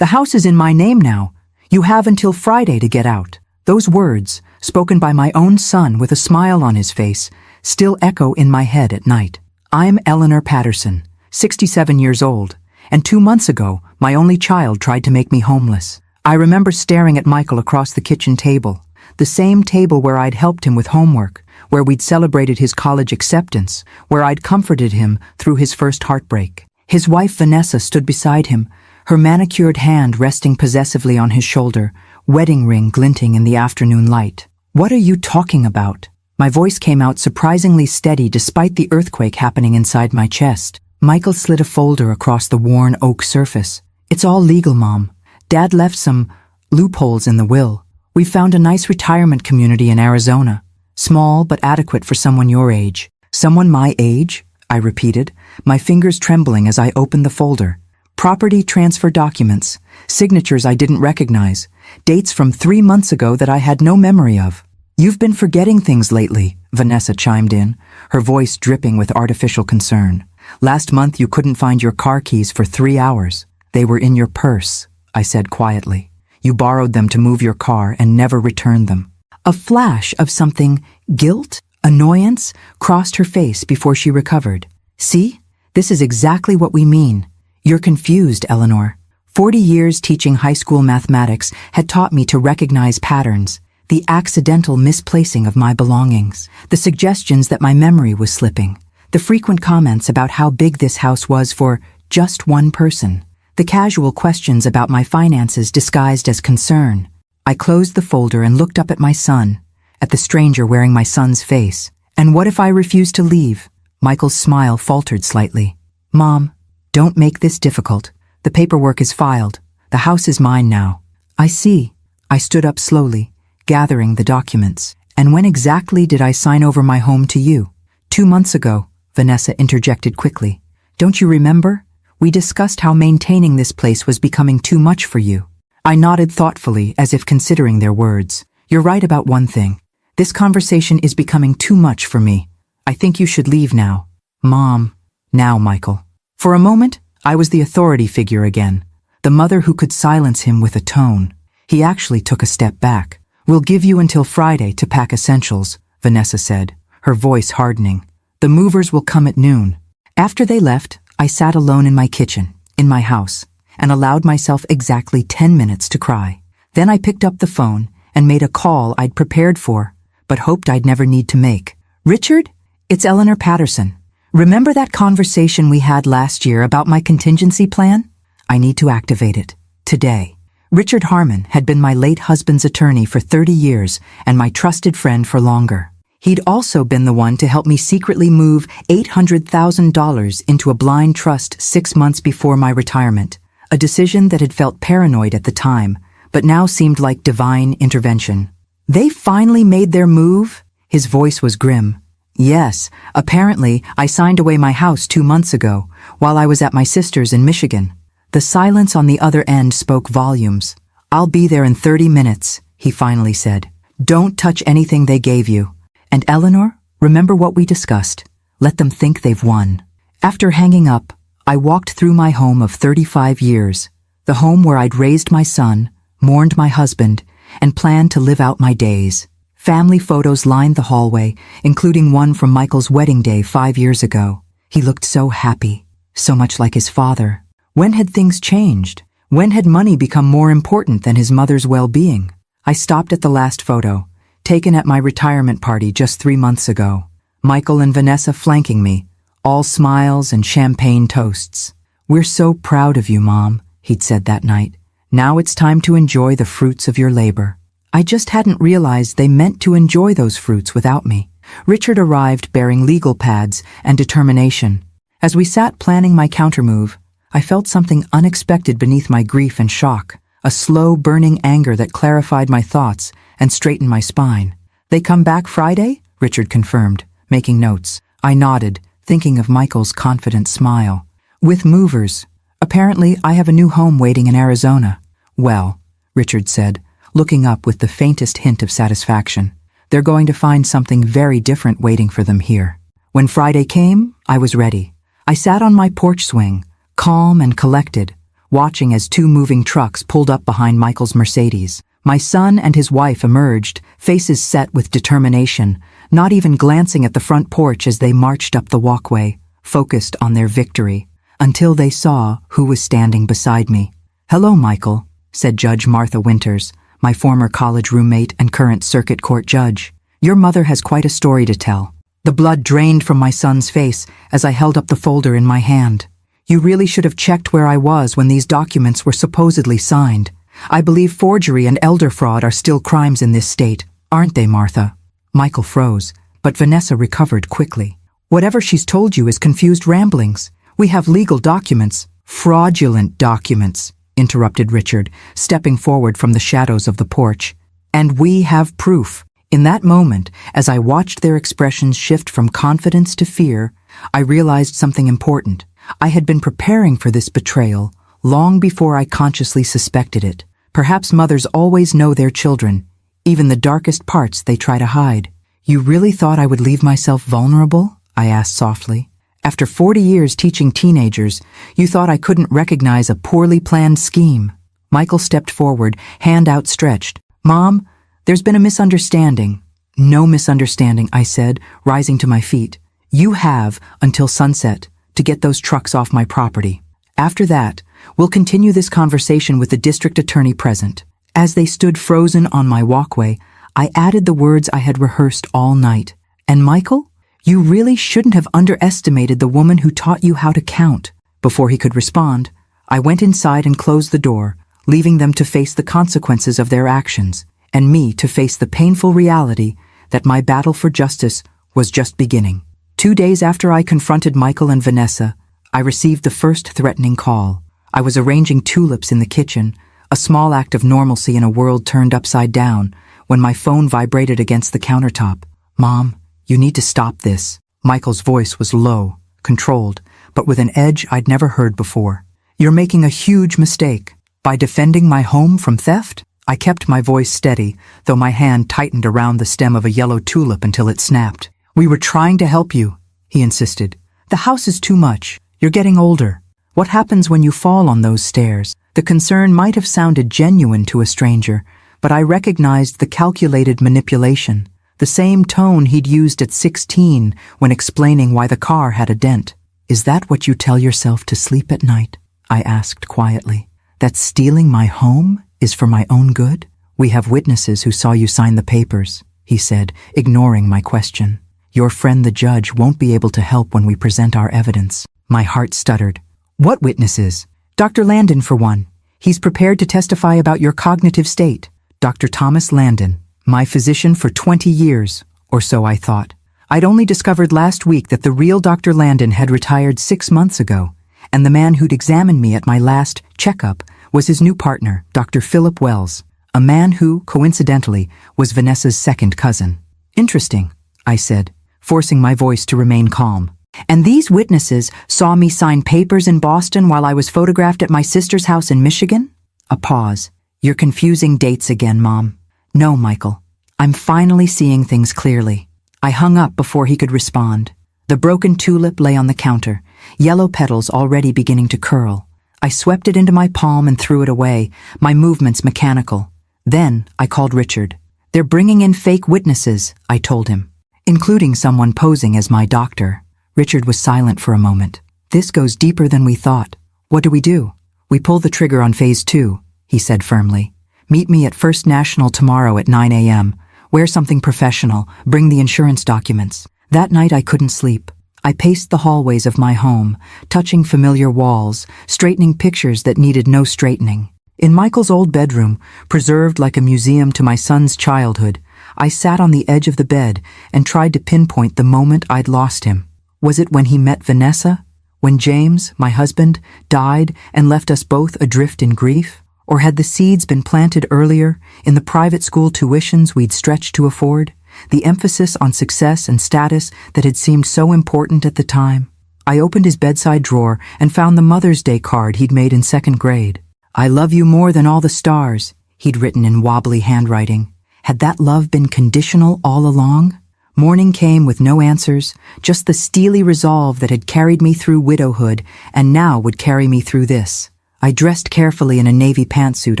The house is in my name now. You have until Friday to get out." Those words, spoken by my own son with a smile on his face, still echo in my head at night. I'm Eleanor Patterson, 67 years old, and 2 months ago, my only child tried to make me homeless. I remember staring at Michael across the kitchen table, the same table where I'd helped him with homework, where we'd celebrated his college acceptance, where I'd comforted him through his first heartbreak. His wife Vanessa stood beside him, her manicured hand resting possessively on his shoulder, wedding ring glinting in the afternoon light. "What are you talking about?" My voice came out surprisingly steady despite the earthquake happening inside my chest. Michael slid a folder across the worn oak surface. "It's all legal, Mom. Dad left some loopholes in the will. We found a nice retirement community in Arizona. Small but adequate for someone your age." "Someone my age?" I repeated, my fingers trembling as I opened the folder. Property transfer documents, signatures I didn't recognize, dates from 3 months ago that I had no memory of. "You've been forgetting things lately," Vanessa chimed in, her voice dripping with artificial concern. "Last month you couldn't find your car keys for 3 hours. They were in your purse," I said quietly. "You borrowed them to move your car and never returned them." A flash of something, guilt, annoyance, crossed her face before she recovered. "See? This is exactly what we mean. You're confused, Eleanor. 40 years teaching high school mathematics had taught me to recognize patterns, the accidental misplacing of my belongings, the suggestions that my memory was slipping, the frequent comments about how big this house was for just one person, the casual questions about my finances disguised as concern. I closed the folder and looked up at my son, at the stranger wearing my son's face. "And what if I refuse to leave?" Michael's smile faltered slightly. "Mom, don't make this difficult. The paperwork is filed. The house is mine now." "I see." I stood up slowly, gathering the documents. "And when exactly did I sign over my home to you?" 2 months ago, Vanessa interjected quickly. "Don't you remember? We discussed how maintaining this place was becoming too much for you." I nodded thoughtfully, as if considering their words. "You're right about one thing. This conversation is becoming too much for me. I think you should leave now." "Mom." "Now, Michael." For a moment, I was the authority figure again, the mother who could silence him with a tone. He actually took a step back. "We'll give you until Friday to pack essentials," Vanessa said, her voice hardening. "The movers will come at noon." After they left, I sat alone in my kitchen, in my house, and allowed myself exactly 10 minutes to cry. Then I picked up the phone and made a call I'd prepared for, but hoped I'd never need to make. "Richard, it's Eleanor Patterson. Remember that conversation we had last year about my contingency plan? I need to activate it. Today." Richard Harmon had been my late husband's attorney for 30 years and my trusted friend for longer. He'd also been the one to help me secretly move $800,000 into a blind trust 6 months before my retirement, a decision that had felt paranoid at the time, but now seemed like divine intervention. "They finally made their move?" His voice was grim. "Yes, apparently I signed away my house 2 months ago, while I was at my sister's in Michigan." The silence on the other end spoke volumes. "I'll be there in 30 minutes, he finally said. "Don't touch anything they gave you. And Eleanor, remember what we discussed. Let them think they've won." After hanging up, I walked through my home of 35 years, the home where I'd raised my son, mourned my husband, and planned to live out my days. Family photos lined the hallway, including one from Michael's wedding day 5 years ago. He looked so happy, so much like his father. When had things changed? When had money become more important than his mother's well-being? I stopped at the last photo, taken at my retirement party just 3 months ago. Michael and Vanessa flanking me, all smiles and champagne toasts. "We're so proud of you, Mom," he'd said that night. "Now it's time to enjoy the fruits of your labor." I just hadn't realized they meant to enjoy those fruits without me. Richard arrived bearing legal pads and determination. As we sat planning my countermove, I felt something unexpected beneath my grief and shock, a slow burning anger that clarified my thoughts and straightened my spine. "They come back Friday?" Richard confirmed, making notes. I nodded, thinking of Michael's confident smile. "With movers. Apparently I have a new home waiting in Arizona." "Well," Richard said, looking up with the faintest hint of satisfaction, "they're going to find something very different waiting for them here." When Friday came, I was ready. I sat on my porch swing, calm and collected, watching as two moving trucks pulled up behind Michael's Mercedes. My son and his wife emerged, faces set with determination, not even glancing at the front porch as they marched up the walkway, focused on their victory, until they saw who was standing beside me. "Hello, Michael," said Judge Martha Winters, my former college roommate and current circuit court judge. "Your mother has quite a story to tell." The blood drained from my son's face as I held up the folder in my hand. "You really should have checked where I was when these documents were supposedly signed. I believe forgery and elder fraud are still crimes in this state, aren't they, Martha?" Michael froze, but Vanessa recovered quickly. "Whatever she's told you is confused ramblings. We have legal documents." "Fraudulent documents," interrupted Richard, stepping forward from the shadows of the porch. "And we have proof." In that moment, as I watched their expressions shift from confidence to fear, I realized something important. I had been preparing for this betrayal long before I consciously suspected it. Perhaps mothers always know their children, even the darkest parts they try to hide. "You really thought I would leave myself vulnerable?" I asked softly. "After 40 years teaching teenagers, you thought I couldn't recognize a poorly planned scheme?" Michael stepped forward, hand outstretched. "Mom, there's been a misunderstanding." "No misunderstanding," I said, rising to my feet. "You have until sunset to get those trucks off my property. After that, we'll continue this conversation with the district attorney present." As they stood frozen on my walkway, I added the words I had rehearsed all night. "And Michael, you really shouldn't have underestimated the woman who taught you how to count." Before he could respond, I went inside and closed the door, leaving them to face the consequences of their actions, and me to face the painful reality that my battle for justice was just beginning. 2 days after I confronted Michael and Vanessa, I received the first threatening call. I was arranging tulips in the kitchen, a small act of normalcy in a world turned upside down, when my phone vibrated against the countertop. "Mom, you need to stop this." Michael's voice was low, controlled, but with an edge I'd never heard before. "You're making a huge mistake. By defending my home from theft?" I kept my voice steady, though my hand tightened around the stem of a yellow tulip until it snapped. "We were trying to help you," he insisted. "The house is too much. You're getting older. What happens when you fall on those stairs?" The concern might have sounded genuine to a stranger, but I recognized the calculated manipulation, the same tone he'd used at 16 when explaining why the car had a dent. "Is that what you tell yourself to sleep at night?" I asked quietly. "That stealing my home is for my own good?" "We have witnesses who saw you sign the papers," he said, ignoring my question. "Your friend the judge won't be able to help when we present our evidence." My heart stuttered. "What witnesses?" "Dr. Landon, for one. He's prepared to testify about your cognitive state." Dr. Thomas Landon, my physician for 20 years, or so I thought. I'd only discovered last week that the real Dr. Landon had retired 6 months ago, and the man who'd examined me at my last checkup was his new partner, Dr. Philip Wells, a man who, coincidentally, was Vanessa's second cousin. "Interesting," I said, forcing my voice to remain calm. "And these witnesses saw me sign papers in Boston while I was photographed at my sister's house in Michigan?" A pause. "You're confusing dates again, Mom." "No, Michael. I'm finally seeing things clearly." I hung up before he could respond. The broken tulip lay on the counter, yellow petals already beginning to curl. I swept it into my palm and threw it away, my movements mechanical. Then I called Richard. "They're bringing in fake witnesses," I told him, "including someone posing as my doctor." Richard was silent for a moment. "This goes deeper than we thought. What do we do?" "We pull the trigger on phase 2, he said firmly. "Meet me at First National tomorrow at 9 a.m. Wear something professional, bring the insurance documents." That night I couldn't sleep. I paced the hallways of my home, touching familiar walls, straightening pictures that needed no straightening. In Michael's old bedroom, preserved like a museum to my son's childhood, I sat on the edge of the bed and tried to pinpoint the moment I'd lost him. Was it when he met Vanessa? When James, my husband, died and left us both adrift in grief? Or had the seeds been planted earlier, in the private school tuitions we'd stretched to afford? The emphasis on success and status that had seemed so important at the time? I opened his bedside drawer and found the Mother's Day card he'd made in 2nd grade. "I love you more than all the stars," he'd written in wobbly handwriting. Had that love been conditional all along? Morning came with no answers, just the steely resolve that had carried me through widowhood and now would carry me through this. I dressed carefully in a navy pantsuit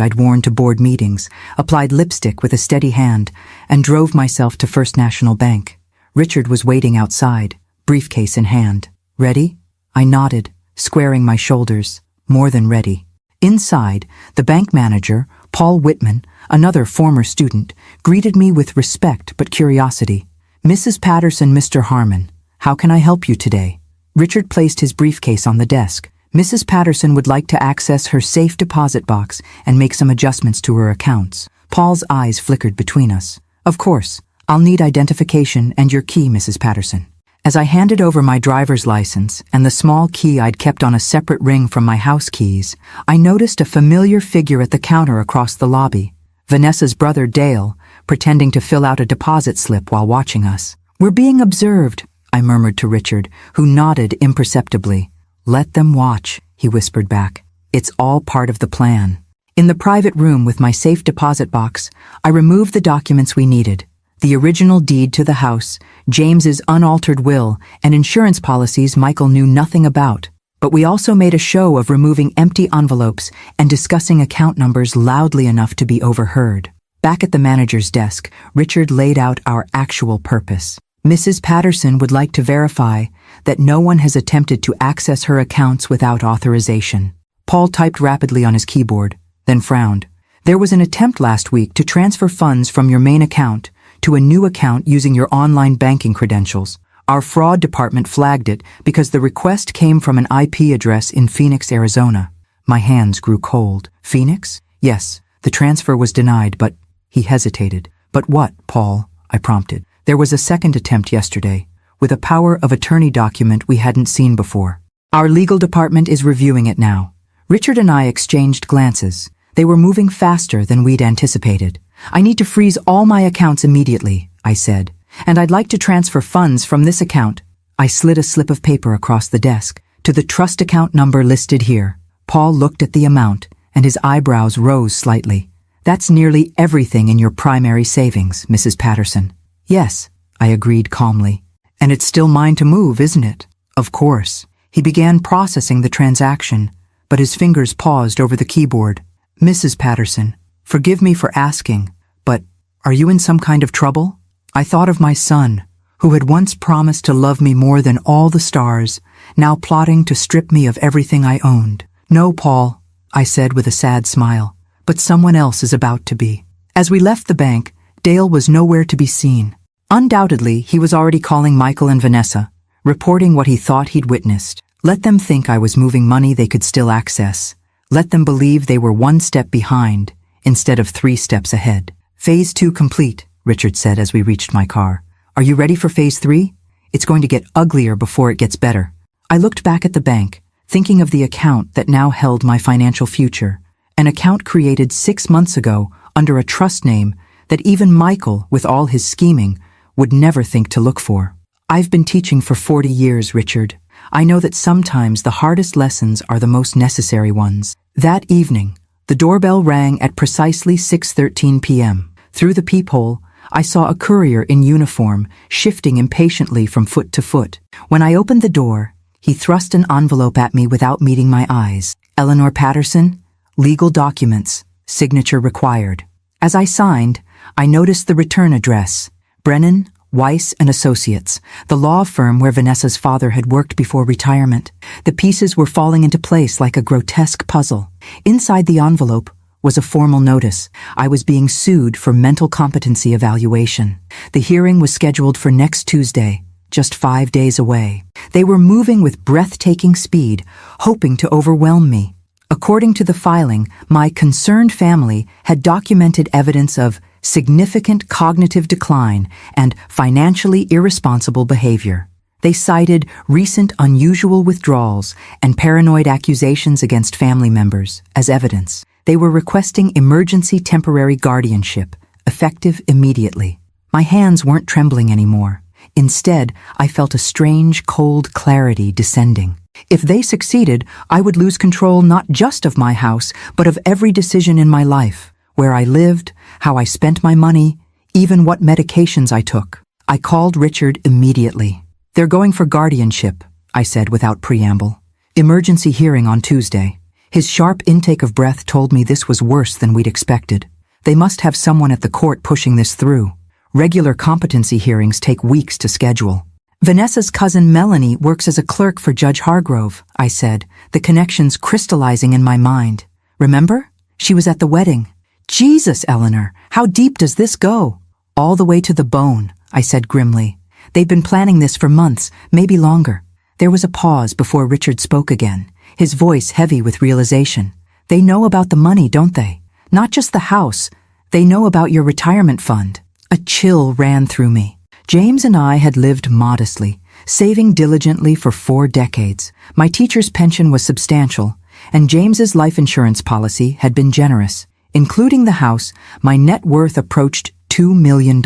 I'd worn to board meetings, applied lipstick with a steady hand, and drove myself to First National Bank. Richard was waiting outside, briefcase in hand. Ready? I nodded, squaring my shoulders. More than ready. Inside, the bank manager, Paul Whitman, another former student, greeted me with respect but curiosity. "Mrs. Patterson, Mr. Harmon, how can I help you today?" Richard placed his briefcase on the desk. "Mrs. Patterson would like to access her safe deposit box and make some adjustments to her accounts." Paul's eyes flickered between us. "Of course, I'll need identification and your key, Mrs. Patterson." As I handed over my driver's license and the small key I'd kept on a separate ring from my house keys, I noticed a familiar figure at the counter across the lobby. Vanessa's brother Dale, pretending to fill out a deposit slip while watching us. "We're being observed," I murmured to Richard, who nodded imperceptibly. "Let them watch," he whispered back. "It's all part of the plan." In the private room with my safe deposit box, I removed the documents we needed. The original deed to the house, James's unaltered will, and insurance policies Michael knew nothing about. But we also made a show of removing empty envelopes and discussing account numbers loudly enough to be overheard. Back at the manager's desk, Richard laid out our actual purpose. "Mrs. Patterson would like to verify that no one has attempted to access her accounts without authorization." Paul typed rapidly on his keyboard, then frowned. "There was an attempt last week to transfer funds from your main account to a new account using your online banking credentials. Our fraud department flagged it because the request came from an IP address in Phoenix, Arizona." My hands grew cold. "Phoenix? Yes, the transfer was denied, but—" He hesitated. "But what, Paul?" I prompted. "There was a second attempt yesterday, with a power of attorney document we hadn't seen before. Our legal department is reviewing it now." Richard and I exchanged glances. They were moving faster than we'd anticipated. "I need to freeze all my accounts immediately," I said, "and I'd like to transfer funds from this account." I slid a slip of paper across the desk to the trust account number listed here. Paul looked at the amount, and his eyebrows rose slightly. "That's nearly everything in your primary savings, Mrs. Patterson." "Yes," I agreed calmly. "And it's still mine to move, isn't it?" "Of course." He began processing the transaction, but his fingers paused over the keyboard. "Mrs. Patterson, forgive me for asking, but are you in some kind of trouble?" I thought of my son, who had once promised to love me more than all the stars, now plotting to strip me of everything I owned. "No, Paul," I said with a sad smile, "but someone else is about to be." As we left the bank, Dale was nowhere to be seen. Undoubtedly, he was already calling Michael and Vanessa, reporting what he thought he'd witnessed. Let them think I was moving money they could still access. Let them believe they were one step behind, instead of 3 steps ahead. "Phase 2 complete," Richard said as we reached my car. "Are you ready for Phase 3? It's going to get uglier before it gets better." I looked back at the bank, thinking of the account that now held my financial future, an account created 6 months ago under a trust name that even Michael, with all his scheming, would never think to look for. "I've been teaching for 40 years, Richard. I know that sometimes the hardest lessons are the most necessary ones." That evening, the doorbell rang at precisely 6:13 p.m. Through the peephole, I saw a courier in uniform shifting impatiently from foot to foot. When I opened the door, he thrust an envelope at me without meeting my eyes. "Eleanor Patterson, legal documents, signature required." As I signed, I noticed the return address, Brennan, Weiss and Associates, the law firm where Vanessa's father had worked before retirement. The pieces were falling into place like a grotesque puzzle. Inside the envelope was a formal notice. I was being sued for mental competency evaluation. The hearing was scheduled for next Tuesday, just 5 days away. They were moving with breathtaking speed, hoping to overwhelm me. According to the filing, my concerned family had documented evidence of significant cognitive decline and financially irresponsible behavior. They cited recent unusual withdrawals and paranoid accusations against family members as evidence. They were requesting emergency temporary guardianship, effective immediately. My hands weren't trembling anymore. Instead, I felt a strange, cold clarity descending. If they succeeded, I would lose control not just of my house, but of every decision in my life, where I lived, how I spent my money, even what medications I took. I called Richard immediately. "They're going for guardianship," I said without preamble. "Emergency hearing on Tuesday. His sharp intake of breath told me this was worse than we'd expected. They must have someone at the court pushing this through. Regular competency hearings take weeks to schedule. Vanessa's cousin Melanie works as a clerk for Judge Hargrove, I said, the connections crystallizing in my mind. Remember? She was at the wedding. Jesus, Eleanor, how deep does this go? All the way to the bone, I said grimly. They've been planning this for months, maybe longer. There was a pause before Richard spoke again, his voice heavy with realization. They know about the money, don't they? Not just the house. They know about your retirement fund. A chill ran through me. James and I had lived modestly, saving diligently for 4 decades. My teacher's pension was substantial, and James's life insurance policy had been generous. Including the house, my net worth approached $2 million.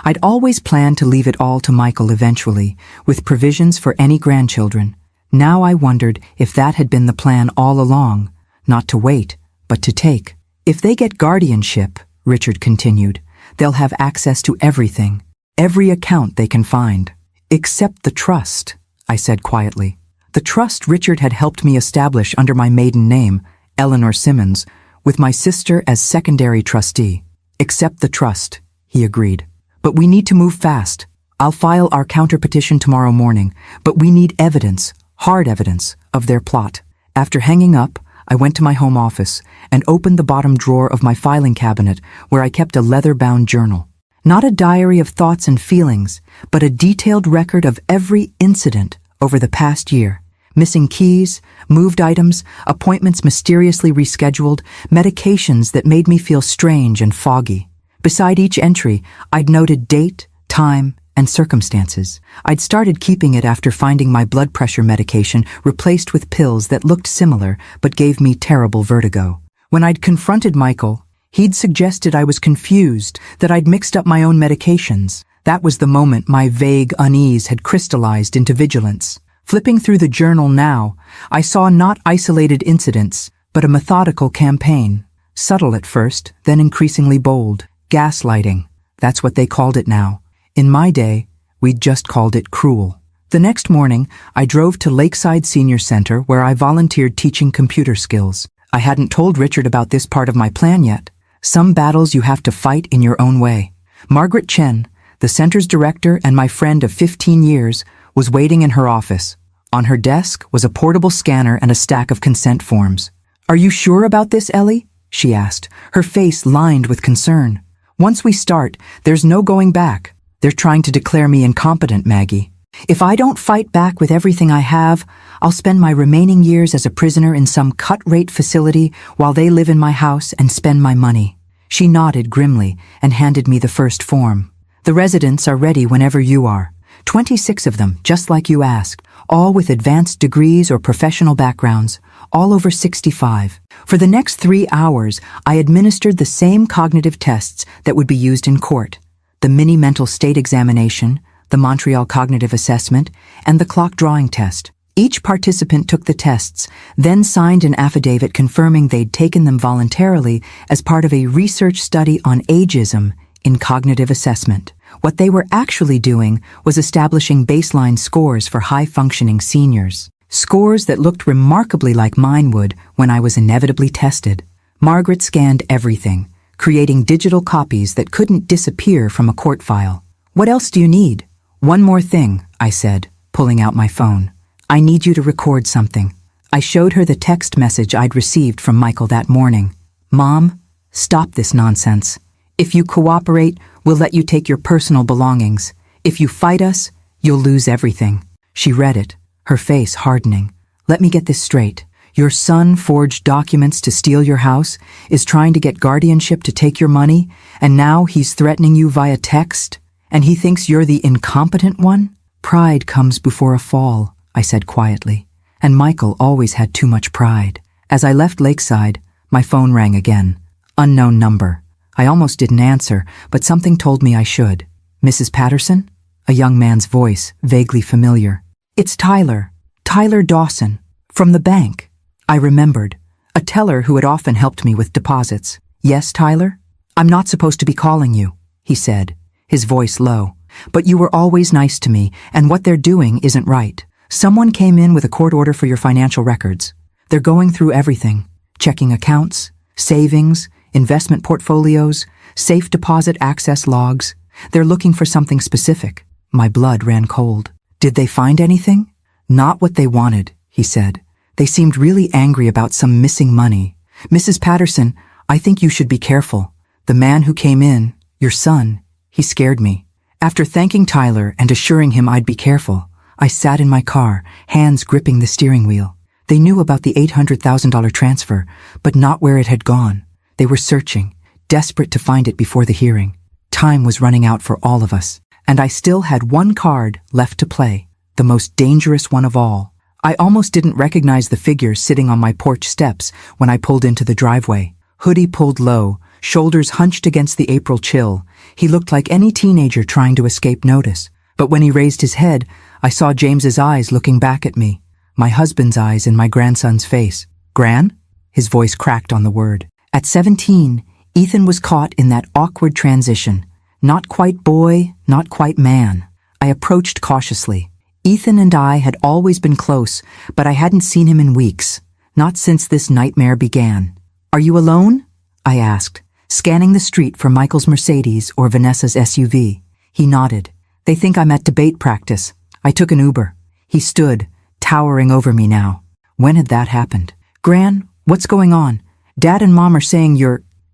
I'd always planned to leave it all to Michael eventually, with provisions for any grandchildren. Now I wondered if that had been the plan all along, not to wait, but to take. If they get guardianship, Richard continued, they'll have access to everything, every account they can find. Except the trust, I said quietly. The trust Richard had helped me establish under my maiden name, Eleanor Simmons, with my sister as secondary trustee. Except the trust, he agreed. But we need to move fast. I'll file our counterpetition tomorrow morning, but we need evidence, hard evidence, of their plot. After hanging up, I went to my home office and opened the bottom drawer of my filing cabinet where I kept a leather-bound journal. Not a diary of thoughts and feelings, but a detailed record of every incident over the past year. Missing keys, moved items, appointments mysteriously rescheduled, medications that made me feel strange and foggy. Beside each entry, I'd noted date, time, and circumstances. I'd started keeping it after finding my blood pressure medication replaced with pills that looked similar but gave me terrible vertigo. When I'd confronted Michael, he'd suggested I was confused, that I'd mixed up my own medications. That was the moment my vague unease had crystallized into vigilance. Flipping through the journal now, I saw not isolated incidents, but a methodical campaign. Subtle at first, then increasingly bold. Gaslighting. That's what they called it now. In my day, we'd just called it cruel. The next morning, I drove to Lakeside Senior Center where I volunteered teaching computer skills. I hadn't told Richard about this part of my plan yet. Some battles you have to fight in your own way. Margaret Chen, the center's director and my friend of 15 years, was waiting in her office. On her desk was a portable scanner and a stack of consent forms. "Are you sure about this, Ellie?" she asked, her face lined with concern. "Once we start, there's no going back. They're trying to declare me incompetent, Maggie. If I don't fight back with everything I have, I'll spend my remaining years as a prisoner in some cut-rate facility while they live in my house and spend my money." She nodded grimly and handed me the first form. "The residents are ready whenever you are. 26 of them, just like you asked, all with advanced degrees or professional backgrounds, all over 65. For the next 3 hours, I administered the same cognitive tests that would be used in court. The mini mental state examination, the Montreal Cognitive Assessment, and the clock drawing test. Each participant took the tests, then signed an affidavit confirming they'd taken them voluntarily as part of a research study on ageism in cognitive assessment. What they were actually doing was establishing baseline scores for high-functioning seniors. Scores that looked remarkably like mine would when I was inevitably tested. Margaret scanned everything, creating digital copies that couldn't disappear from a court file. "What else do you need?" "One more thing," I said, pulling out my phone. "I need you to record something." I showed her the text message I'd received from Michael that morning. "Mom, stop this nonsense. If you cooperate, we'll let you take your personal belongings. If you fight us, you'll lose everything." She read it, her face hardening. "Let me get this straight. Your son forged documents to steal your house, is trying to get guardianship to take your money, and now he's threatening you via text? And he thinks you're the incompetent one?" "Pride comes before a fall," I said quietly. And Michael always had too much pride. As I left Lakeside, my phone rang again. Unknown number. I almost didn't answer, but something told me I should. "Mrs. Patterson?" A young man's voice, vaguely familiar. "It's Tyler. Tyler Dawson. From the bank." I remembered. A teller who had often helped me with deposits. "Yes, Tyler? I'm not supposed to be calling you," he said, his voice low. "But you were always nice to me, and what they're doing isn't right. Someone came in with a court order for your financial records. They're going through everything. Checking accounts, savings, investment portfolios, safe deposit access logs. They're looking for something specific. My blood ran cold. Did they find anything? Not what they wanted, he said. They seemed really angry about some missing money. Mrs. Patterson, I think you should be careful. The man who came in, your son, he scared me. After thanking Tyler and assuring him I'd be careful, I sat in my car, hands gripping the steering wheel. They knew about the $800,000 transfer, but not where it had gone. They were searching, desperate to find it before the hearing. Time was running out for all of us, and I still had one card left to play, the most dangerous one of all. I almost didn't recognize the figure sitting on my porch steps when I pulled into the driveway. Hoodie pulled low, shoulders hunched against the April chill. He looked like any teenager trying to escape notice. But when he raised his head, I saw James's eyes looking back at me, my husband's eyes in my grandson's face. Gran? His voice cracked on the word. At 17, Ethan was caught in that awkward transition. Not quite boy, not quite man. I approached cautiously. Ethan and I had always been close, but I hadn't seen him in weeks. Not since this nightmare began. Are you alone? I asked, scanning the street for Michael's Mercedes or Vanessa's SUV. He nodded. They think I'm at debate practice. I took an Uber. He stood, towering over me now. When had that happened? Gran, what's going on? Dad and Mom are saying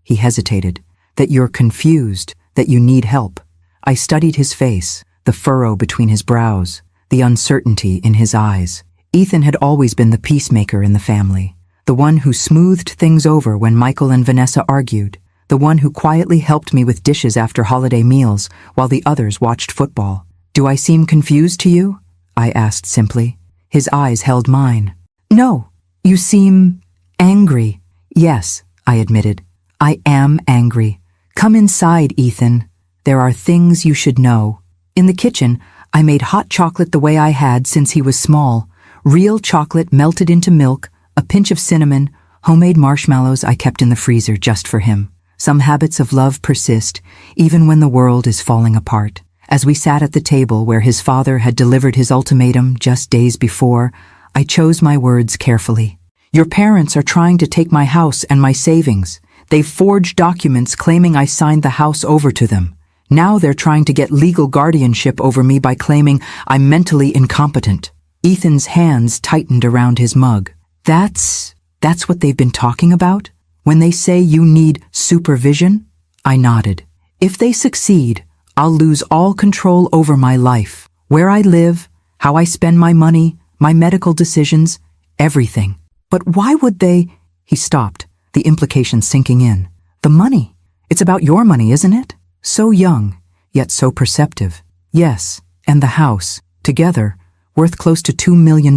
he hesitated, that you're confused, that you need help. I studied his face, the furrow between his brows, the uncertainty in his eyes. Ethan had always been the peacemaker in the family, the one who smoothed things over when Michael and Vanessa argued, the one who quietly helped me with dishes after holiday meals while the others watched football. Do I seem confused to you? I asked simply. His eyes held mine. No, you seem angry. Yes, I admitted. I am angry. Come inside, Ethan. There are things you should know. In the kitchen, I made hot chocolate the way I had since he was small. Real chocolate melted into milk, a pinch of cinnamon, homemade marshmallows I kept in the freezer just for him. Some habits of love persist, even when the world is falling apart. As we sat at the table where his father had delivered his ultimatum just days before, I chose my words carefully. Your parents are trying to take my house and my savings. They've forged documents claiming I signed the house over to them. Now they're trying to get legal guardianship over me by claiming I'm mentally incompetent. Ethan's hands tightened around his mug. That's what they've been talking about? When they say you need supervision? I nodded. If they succeed, I'll lose all control over my life. Where I live, how I spend my money, my medical decisions, everything. But why would they? He stopped, the implication sinking in. The money. It's about your money, isn't it? So young, yet so perceptive. Yes, and the house, together, worth close to $2 million.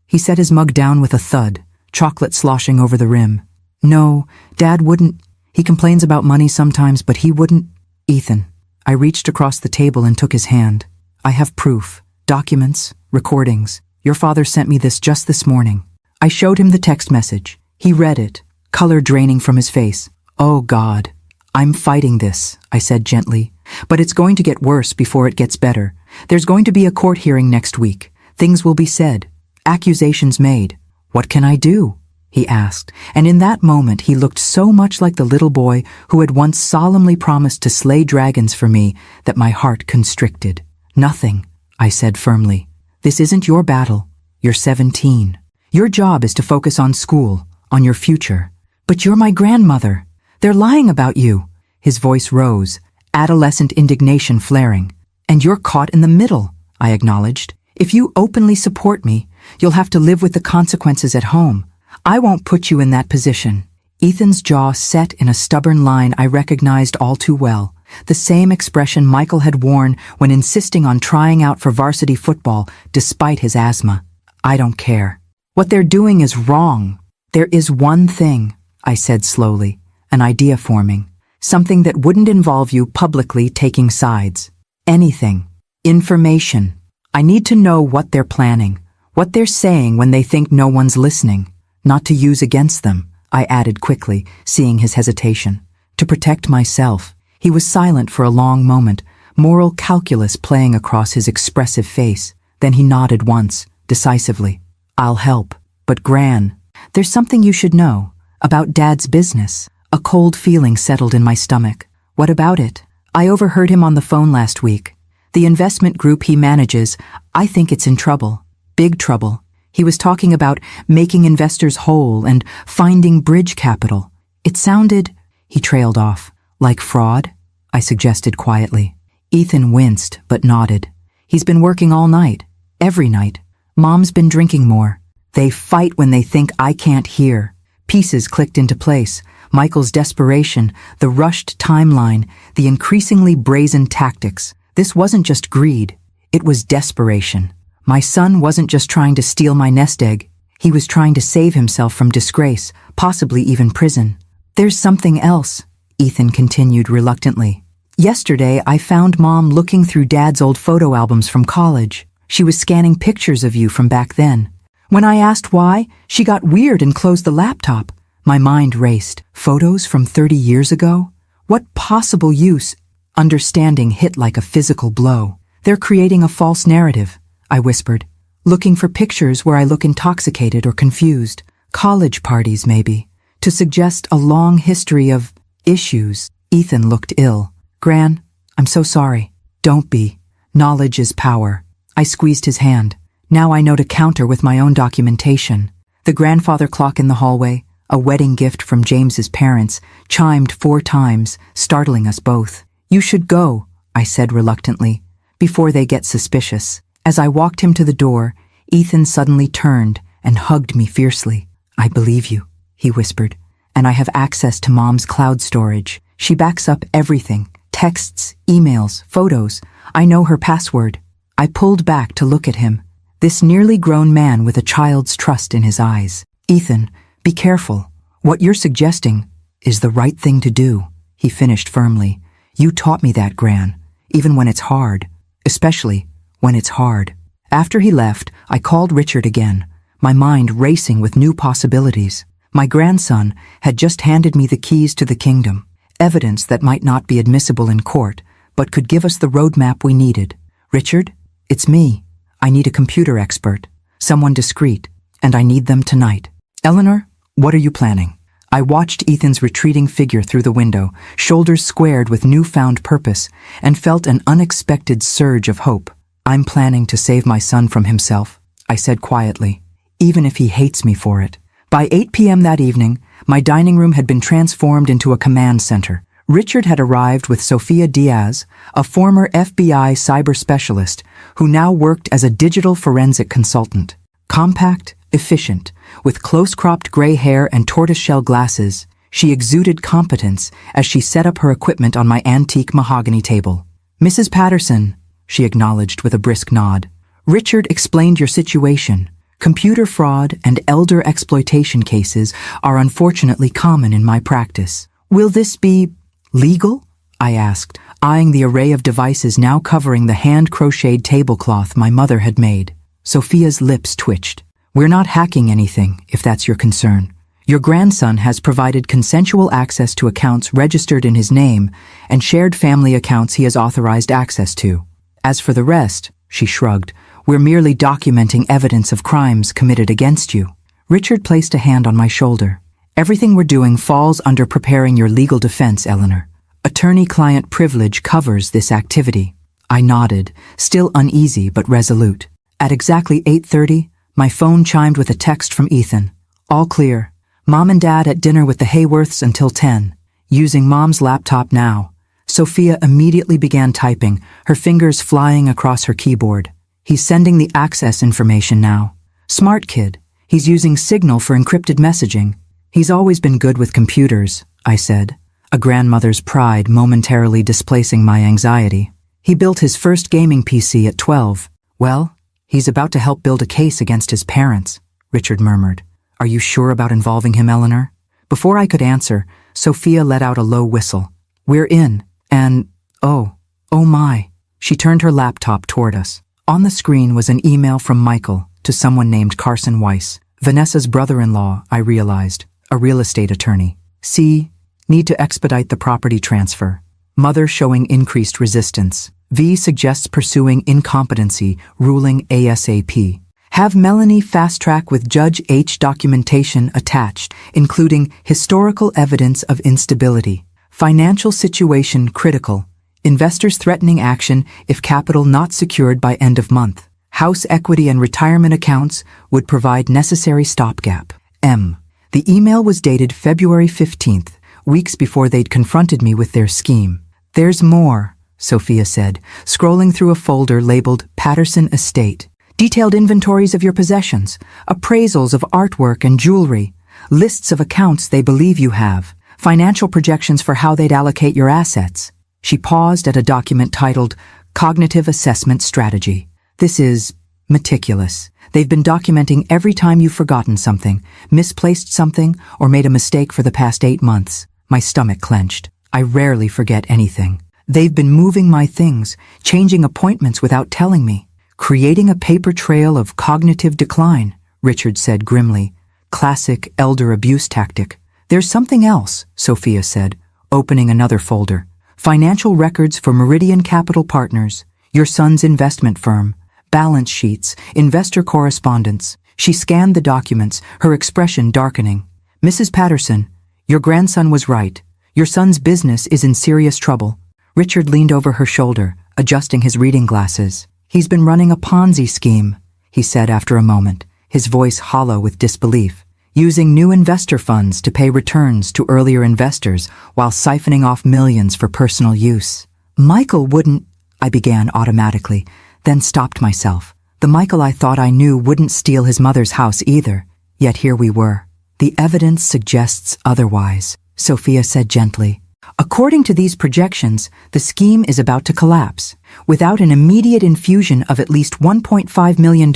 He set his mug down with a thud, chocolate sloshing over the rim. No, Dad wouldn't. He complains about money sometimes, but he wouldn't. Ethan. I reached across the table and took his hand. I have proof, documents, recordings. Your father sent me this just this morning. I showed him the text message. He read it, color draining from his face. Oh God. I'm fighting this, I said gently. But it's going to get worse before it gets better. There's going to be a court hearing next week. Things will be said. Accusations made. What can I do? He asked, and in that moment he looked so much like the little boy who had once solemnly promised to slay dragons for me that my heart constricted. Nothing, I said firmly. This isn't your battle. You're 17. Your job is to focus on school, on your future. But you're my grandmother. They're lying about you. His voice rose, adolescent indignation flaring. And you're caught in the middle, I acknowledged. If you openly support me, you'll have to live with the consequences at home. I won't put you in that position. Ethan's jaw set in a stubborn line I recognized all too well, the same expression Michael had worn when insisting on trying out for varsity football despite his asthma. I don't care. What they're doing is wrong. There is one thing, I said slowly, an idea forming, something that wouldn't involve you publicly taking sides. Anything. Information. I need to know what they're planning, what they're saying when they think no one's listening. Not to use against them, I added quickly, seeing his hesitation. To protect myself. He was silent for a long moment, moral calculus playing across his expressive face. Then he nodded once, decisively. I'll help. But Gran, There's something you should know about Dad's business. A cold feeling settled in my stomach. What about it? I overheard him on the phone last week. The investment group he manages, I think it's in trouble. Big trouble. He was talking about making investors whole and finding bridge capital. It sounded, he trailed off, like fraud, I suggested quietly. Ethan winced but nodded. He's been working all night, every night. Mom's been drinking more. They fight when they think I can't hear. Pieces clicked into place. Michael's desperation, the rushed timeline, the increasingly brazen tactics. This wasn't just greed. It was desperation. My son wasn't just trying to steal my nest egg. He was trying to save himself from disgrace, possibly even prison. There's something else, Ethan continued reluctantly. Yesterday, I found Mom looking through Dad's old photo albums from college. She was scanning pictures of you from back then. When I asked why, she got weird and closed the laptop. My mind raced. Photos from 30 years ago? What possible use? Understanding hit like a physical blow. They're creating a false narrative, I whispered. Looking for pictures where I look intoxicated or confused. College parties, maybe. To suggest a long history of issues. Ethan looked ill. Gran, I'm so sorry. Don't be. Knowledge is power. I squeezed his hand. Now I know to counter with my own documentation. The grandfather clock in the hallway, a wedding gift from James's parents, chimed 4 times, startling us both. You should go, I said reluctantly, before they get suspicious. As I walked him to the door, Ethan suddenly turned and hugged me fiercely. I believe you, he whispered, and I have access to Mom's cloud storage. She backs up everything, texts, emails, photos. I know her password. I pulled back to look at him, this nearly grown man with a child's trust in his eyes. Ethan, be careful. What you're suggesting is the right thing to do, he finished firmly. You taught me that, Gran, even when it's hard, especially when it's hard. After he left, I called Richard again, my mind racing with new possibilities. My grandson had just handed me the keys to the kingdom, evidence that might not be admissible in court, but could give us the roadmap we needed. Richard, it's me. I need a computer expert, someone discreet, and I need them tonight. Eleanor, what are you planning? I watched Ethan's retreating figure through the window, shoulders squared with newfound purpose, and felt an unexpected surge of hope. I'm planning to save my son from himself, I said quietly, even if he hates me for it. By 8 p.m. that evening, my dining room had been transformed into a command center. Richard had arrived with Sophia Diaz, a former FBI cyber specialist who now worked as a digital forensic consultant. Compact, efficient, with close-cropped gray hair and tortoiseshell glasses, she exuded competence as she set up her equipment on my antique mahogany table. Mrs. Patterson, she acknowledged with a brisk nod. Richard explained your situation. Computer fraud and elder exploitation cases are unfortunately common in my practice. Will this be legal? I asked, eyeing the array of devices now covering the hand-crocheted tablecloth my mother had made. Sophia's lips twitched. We're not hacking anything, if that's your concern. Your grandson has provided consensual access to accounts registered in his name and shared family accounts he has authorized access to. As for the rest, she shrugged, we're merely documenting evidence of crimes committed against you. Richard placed a hand on my shoulder. Everything we're doing falls under preparing your legal defense, Eleanor. Attorney-client privilege covers this activity. I nodded, still uneasy but resolute. At exactly 8:30, my phone chimed with a text from Ethan. All clear. Mom and Dad at dinner with the Hayworths until 10. Using Mom's laptop now. Sophia immediately began typing, her fingers flying across her keyboard. He's sending the access information now. Smart kid. He's using Signal for encrypted messaging. He's always been good with computers, I said, a grandmother's pride momentarily displacing my anxiety. He built his first gaming PC at 12. Well, he's about to help build a case against his parents, Richard murmured. Are you sure about involving him, Eleanor? Before I could answer, Sophia let out a low whistle. We're in, and, oh my. She turned her laptop toward us. On the screen was an email from Michael to someone named Carson Weiss, Vanessa's brother-in-law, I realized, a real estate attorney. C. Need to expedite the property transfer. Mother showing increased resistance. V suggests pursuing incompetency, ruling ASAP. Have Melanie fast-track with Judge H documentation attached, including historical evidence of instability. Financial situation critical. Investors threatening action if capital not secured by end of month. House equity and retirement accounts would provide necessary stopgap. M. The email was dated February 15th, weeks before they'd confronted me with their scheme. There's more, Sophia said, scrolling through a folder labeled Patterson Estate. Detailed inventories of your possessions, appraisals of artwork and jewelry, lists of accounts they believe you have, financial projections for how they'd allocate your assets. She paused at a document titled Cognitive Assessment Strategy. This is meticulous. They've been documenting every time you've forgotten something, misplaced something, or made a mistake for the past 8 months. My stomach clenched. I rarely forget anything. They've been moving my things, changing appointments without telling me, creating a paper trail of cognitive decline, Richard said grimly. Classic elder abuse tactic. There's something else, Sophia said, opening another folder. Financial records for Meridian Capital Partners, your son's investment firm, balance sheets, investor correspondence. She scanned the documents, her expression darkening. Mrs. Patterson, your grandson was right. Your son's business is in serious trouble. Richard leaned over her shoulder, adjusting his reading glasses. He's been running a Ponzi scheme, he said after a moment, his voice hollow with disbelief, using new investor funds to pay returns to earlier investors while siphoning off millions for personal use. Michael wouldn't, I began automatically, then stopped myself. The Michael I thought I knew wouldn't steal his mother's house either, yet here we were. The evidence suggests otherwise, Sophia said gently. According to these projections, the scheme is about to collapse. Without an immediate infusion of at least $1.5 million,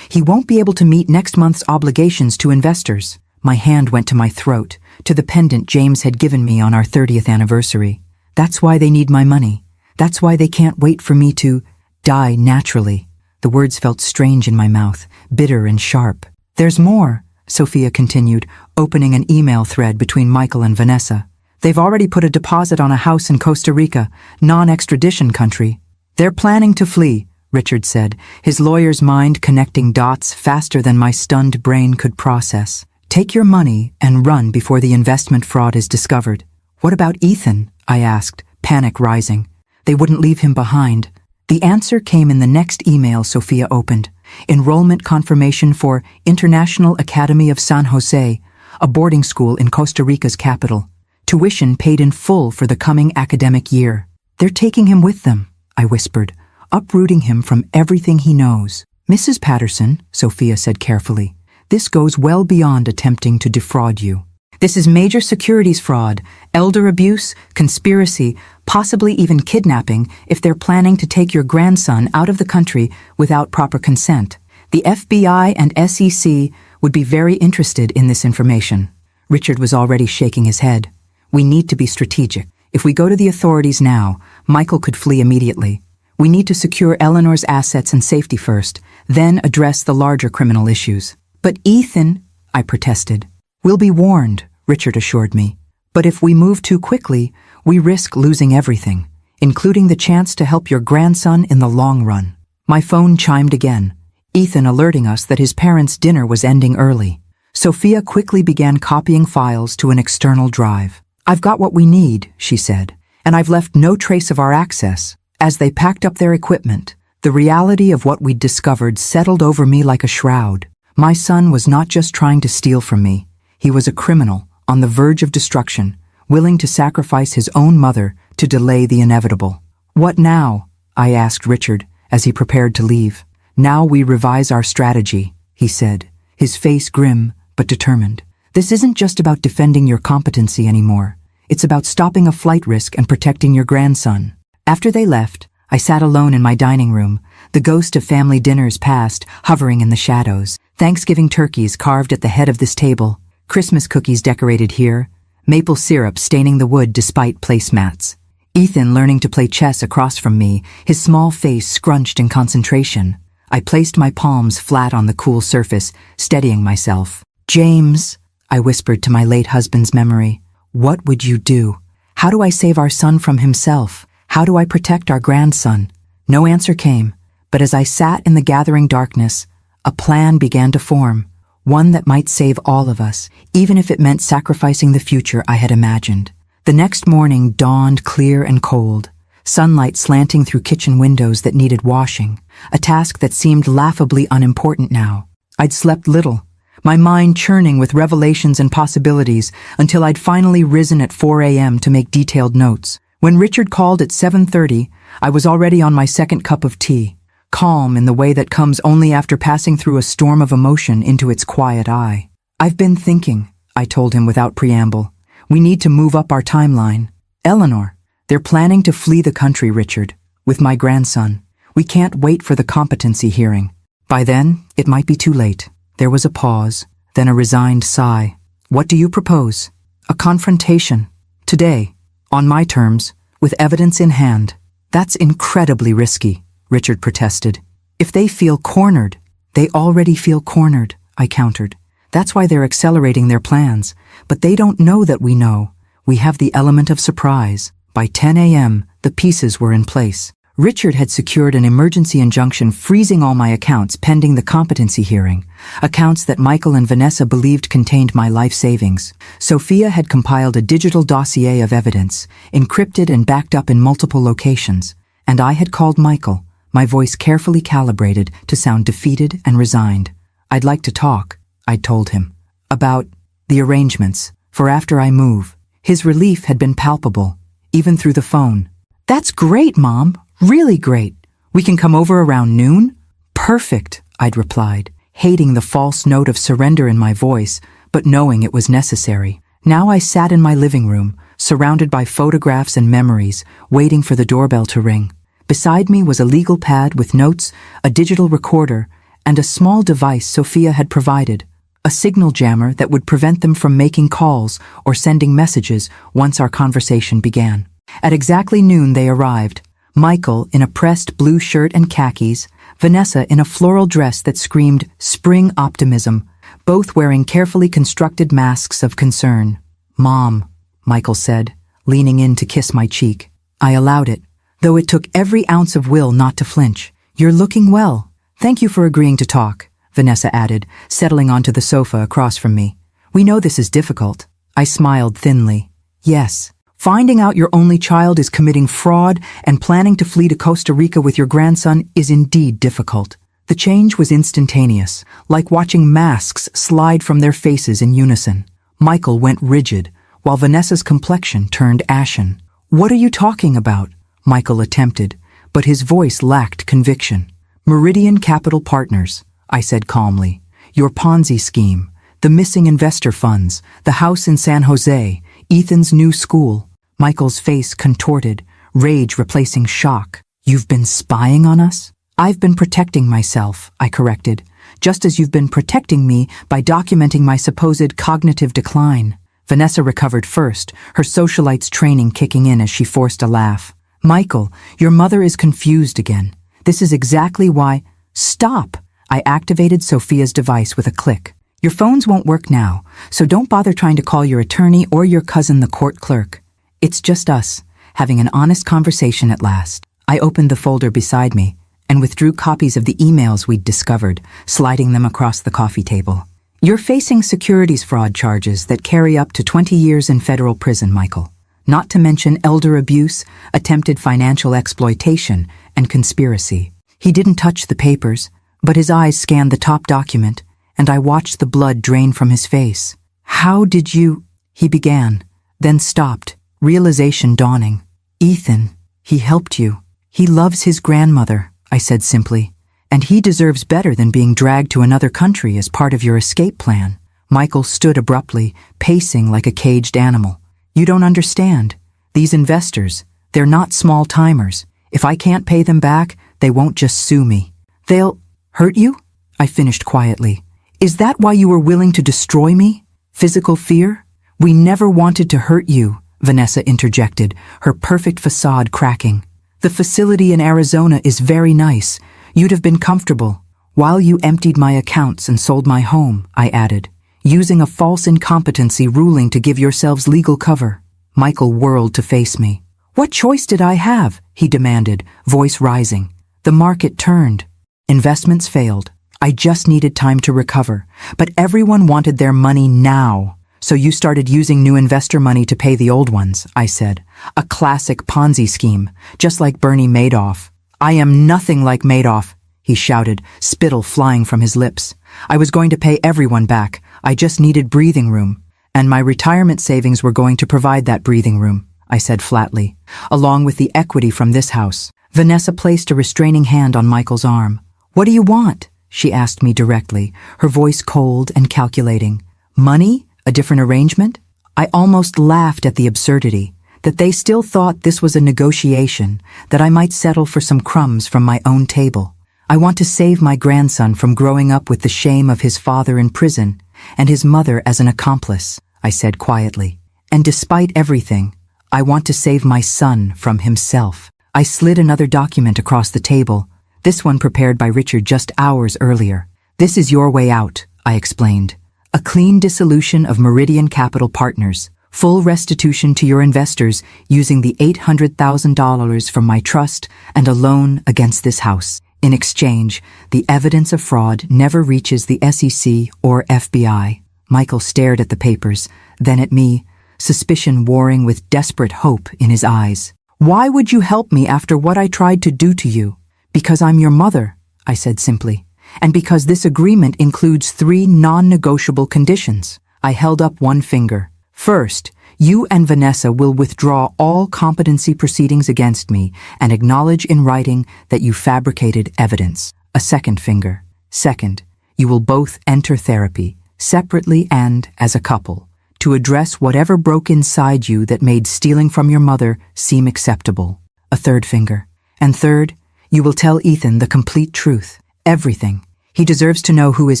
he won't be able to meet next month's obligations to investors. My hand went to my throat, to the pendant James had given me on our 30th anniversary. That's why they need my money. That's why they can't wait for me to die naturally. The words felt strange in my mouth, bitter and sharp. There's more, Sophia continued, opening an email thread between Michael and Vanessa. They've already put a deposit on a house in Costa Rica, non-extradition country. They're planning to flee, Richard said, his lawyer's mind connecting dots faster than my stunned brain could process. Take your money and run before the investment fraud is discovered. What about Ethan? I asked, panic rising. They wouldn't leave him behind. The answer came in the next email Sophia opened. Enrollment confirmation for International Academy of San Jose, a boarding school in Costa Rica's capital. Tuition paid in full for the coming academic year. They're taking him with them, I whispered, uprooting him from everything he knows. Mrs. Patterson, Sophia said carefully, this goes well beyond attempting to defraud you. This is major securities fraud, elder abuse, conspiracy, possibly even kidnapping if they're planning to take your grandson out of the country without proper consent. The FBI and SEC would be very interested in this information. Richard was already shaking his head. We need to be strategic. If we go to the authorities now, Michael could flee immediately. We need to secure Eleanor's assets and safety first, then address the larger criminal issues. But Ethan, I protested. We'll be warned, Richard assured me. But if we move too quickly, we risk losing everything, including the chance to help your grandson in the long run. My phone chimed again, Ethan alerting us that his parents' dinner was ending early. Sophia quickly began copying files to an external drive. I've got what we need, she said, and I've left no trace of our access. As they packed up their equipment, the reality of what we'd discovered settled over me like a shroud. My son was not just trying to steal from me. He was a criminal, on the verge of destruction, willing to sacrifice his own mother to delay the inevitable. What now? I asked Richard as he prepared to leave. Now we revise our strategy, he said, his face grim but determined. This isn't just about defending your competency anymore. It's about stopping a flight risk and protecting your grandson. After they left, I sat alone in my dining room, the ghost of family dinners past hovering in the shadows. Thanksgiving turkeys carved at the head of this table, Christmas cookies decorated here, maple syrup staining the wood despite placemats. Ethan learning to play chess across from me, his small face scrunched in concentration. I placed my palms flat on the cool surface, steadying myself. James, I whispered to my late husband's memory, what would you do? How do I save our son from himself? How do I protect our grandson? No answer came, but as I sat in the gathering darkness, A plan began to form, one that might save all of us, even if it meant sacrificing the future I had imagined. The next morning dawned clear and cold, sunlight slanting through kitchen windows that needed washing, a task that seemed laughably unimportant now. I'd slept little, my mind churning with revelations and possibilities until I'd finally risen at 4 a.m. to make detailed notes. When Richard called at 7:30, I was already on my second cup of tea, calm in the way that comes only after passing through a storm of emotion into its quiet eye. "I've been thinking," I told him without preamble. "We need to move up our timeline. Eleanor, they're planning to flee the country, Richard, with my grandson. We can't wait for the competency hearing. By then, it might be too late." There was a pause, then a resigned sigh. "What do you propose?" "A confrontation. Today, on my terms, with evidence in hand." "That's incredibly risky," Richard protested. "If they feel cornered, they already feel cornered," I countered. "That's why they're accelerating their plans. But they don't know that we know. We have the element of surprise." By 10 a.m., the pieces were in place. Richard had secured an emergency injunction freezing all my accounts pending the competency hearing, accounts that Michael and Vanessa believed contained my life savings. Sophia had compiled a digital dossier of evidence, encrypted and backed up in multiple locations, and I had called Michael, my voice carefully calibrated to sound defeated and resigned. "I'd like to talk," I'd told him, "about the arrangements for after I move." His relief had been palpable, even through the phone. "That's great, Mom. Really great. We can come over around noon?" "Perfect," I'd replied, hating the false note of surrender in my voice, but knowing it was necessary. Now I sat in my living room, surrounded by photographs and memories, waiting for the doorbell to ring. Beside me was a legal pad with notes, a digital recorder, and a small device Sophia had provided, a signal jammer that would prevent them from making calls or sending messages once our conversation began. At exactly noon they arrived, Michael in a pressed blue shirt and khakis, Vanessa in a floral dress that screamed spring optimism, both wearing carefully constructed masks of concern. "Mom," Michael said, leaning in to kiss my cheek. I allowed it, though it took every ounce of will not to flinch. "You're looking well. Thank you for agreeing to talk," Vanessa added, settling onto the sofa across from me. "We know this is difficult." I smiled thinly. "Yes. Finding out your only child is committing fraud and planning to flee to Costa Rica with your grandson is indeed difficult." The change was instantaneous, like watching masks slide from their faces in unison. Michael went rigid, while Vanessa's complexion turned ashen. "What are you talking about?" Michael attempted, but his voice lacked conviction. "Meridian Capital Partners," I said calmly. "Your Ponzi scheme, the missing investor funds, the house in San Jose, Ethan's new school." Michael's face contorted, rage replacing shock. "You've been spying on us?" "I've been protecting myself," I corrected, "just as you've been protecting me by documenting my supposed cognitive decline." Vanessa recovered first, her socialite's training kicking in as she forced a laugh. "Michael, your mother is confused again. This is exactly why—" "Stop!" I activated Sophia's device with a click. "Your phones won't work now, so don't bother trying to call your attorney or your cousin the court clerk. It's just us, having an honest conversation at last." I opened the folder beside me and withdrew copies of the emails we'd discovered, sliding them across the coffee table. "You're facing securities fraud charges that carry up to 20 years in federal prison, Michael. Not to mention elder abuse, attempted financial exploitation, and conspiracy." He didn't touch the papers, but his eyes scanned the top document, and I watched the blood drain from his face. "How did you—" he began, then stopped, realization dawning. "Ethan, he helped you. He loves his grandmother," I said simply, "and he deserves better than being dragged to another country as part of your escape plan." Michael stood abruptly, pacing like a caged animal. "You don't understand. These investors, they're not small-timers. If I can't pay them back, they won't just sue me. They'll— hurt you?" I finished quietly. "Is that why you were willing to destroy me? Physical fear?" "We never wanted to hurt you," Vanessa interjected, her perfect facade cracking. "The facility in Arizona is very nice. You'd have been comfortable. While you emptied my accounts and sold my home," I added, "using a false incompetency ruling to give yourselves legal cover." Michael whirled to face me. "What choice did I have?" he demanded, voice rising. "The market turned. Investments failed. I just needed time to recover, but everyone wanted their money now. So you started using new investor money to pay the old ones, I said. A classic Ponzi scheme, just like Bernie Madoff. I am nothing like Madoff, he shouted, spittle flying from his lips. I was going to pay everyone back. I just needed breathing room. And my retirement savings were going to provide that breathing room, I said flatly, along with the equity from this house. Vanessa placed a restraining hand on Michael's arm. What do you want? She asked me directly, her voice cold and calculating. Money? A different arrangement? I almost laughed at the absurdity, that they still thought this was a negotiation, that I might settle for some crumbs from my own table. I want to save my grandson from growing up with the shame of his father in prison and his mother as an accomplice, I said quietly. And despite everything, I want to save my son from himself. I slid another document across the table, this one prepared by Richard just hours earlier. This is your way out, I explained. A clean dissolution of Meridian Capital Partners, full restitution to your investors using the $800,000 from my trust and a loan against this house. In exchange, the evidence of fraud never reaches the SEC or FBI. Michael stared at the papers, then at me, suspicion warring with desperate hope in his eyes. Why would you help me after what I tried to do to you? Because I'm your mother, I said simply. And because this agreement includes 3 non-negotiable conditions. I held up one finger. First, you and Vanessa will withdraw all competency proceedings against me and acknowledge in writing that you fabricated evidence. A second finger. Second, you will both enter therapy, separately and as a couple, to address whatever broke inside you that made stealing from your mother seem acceptable. A third finger. And third, you will tell Ethan the complete truth. Everything. He deserves to know who his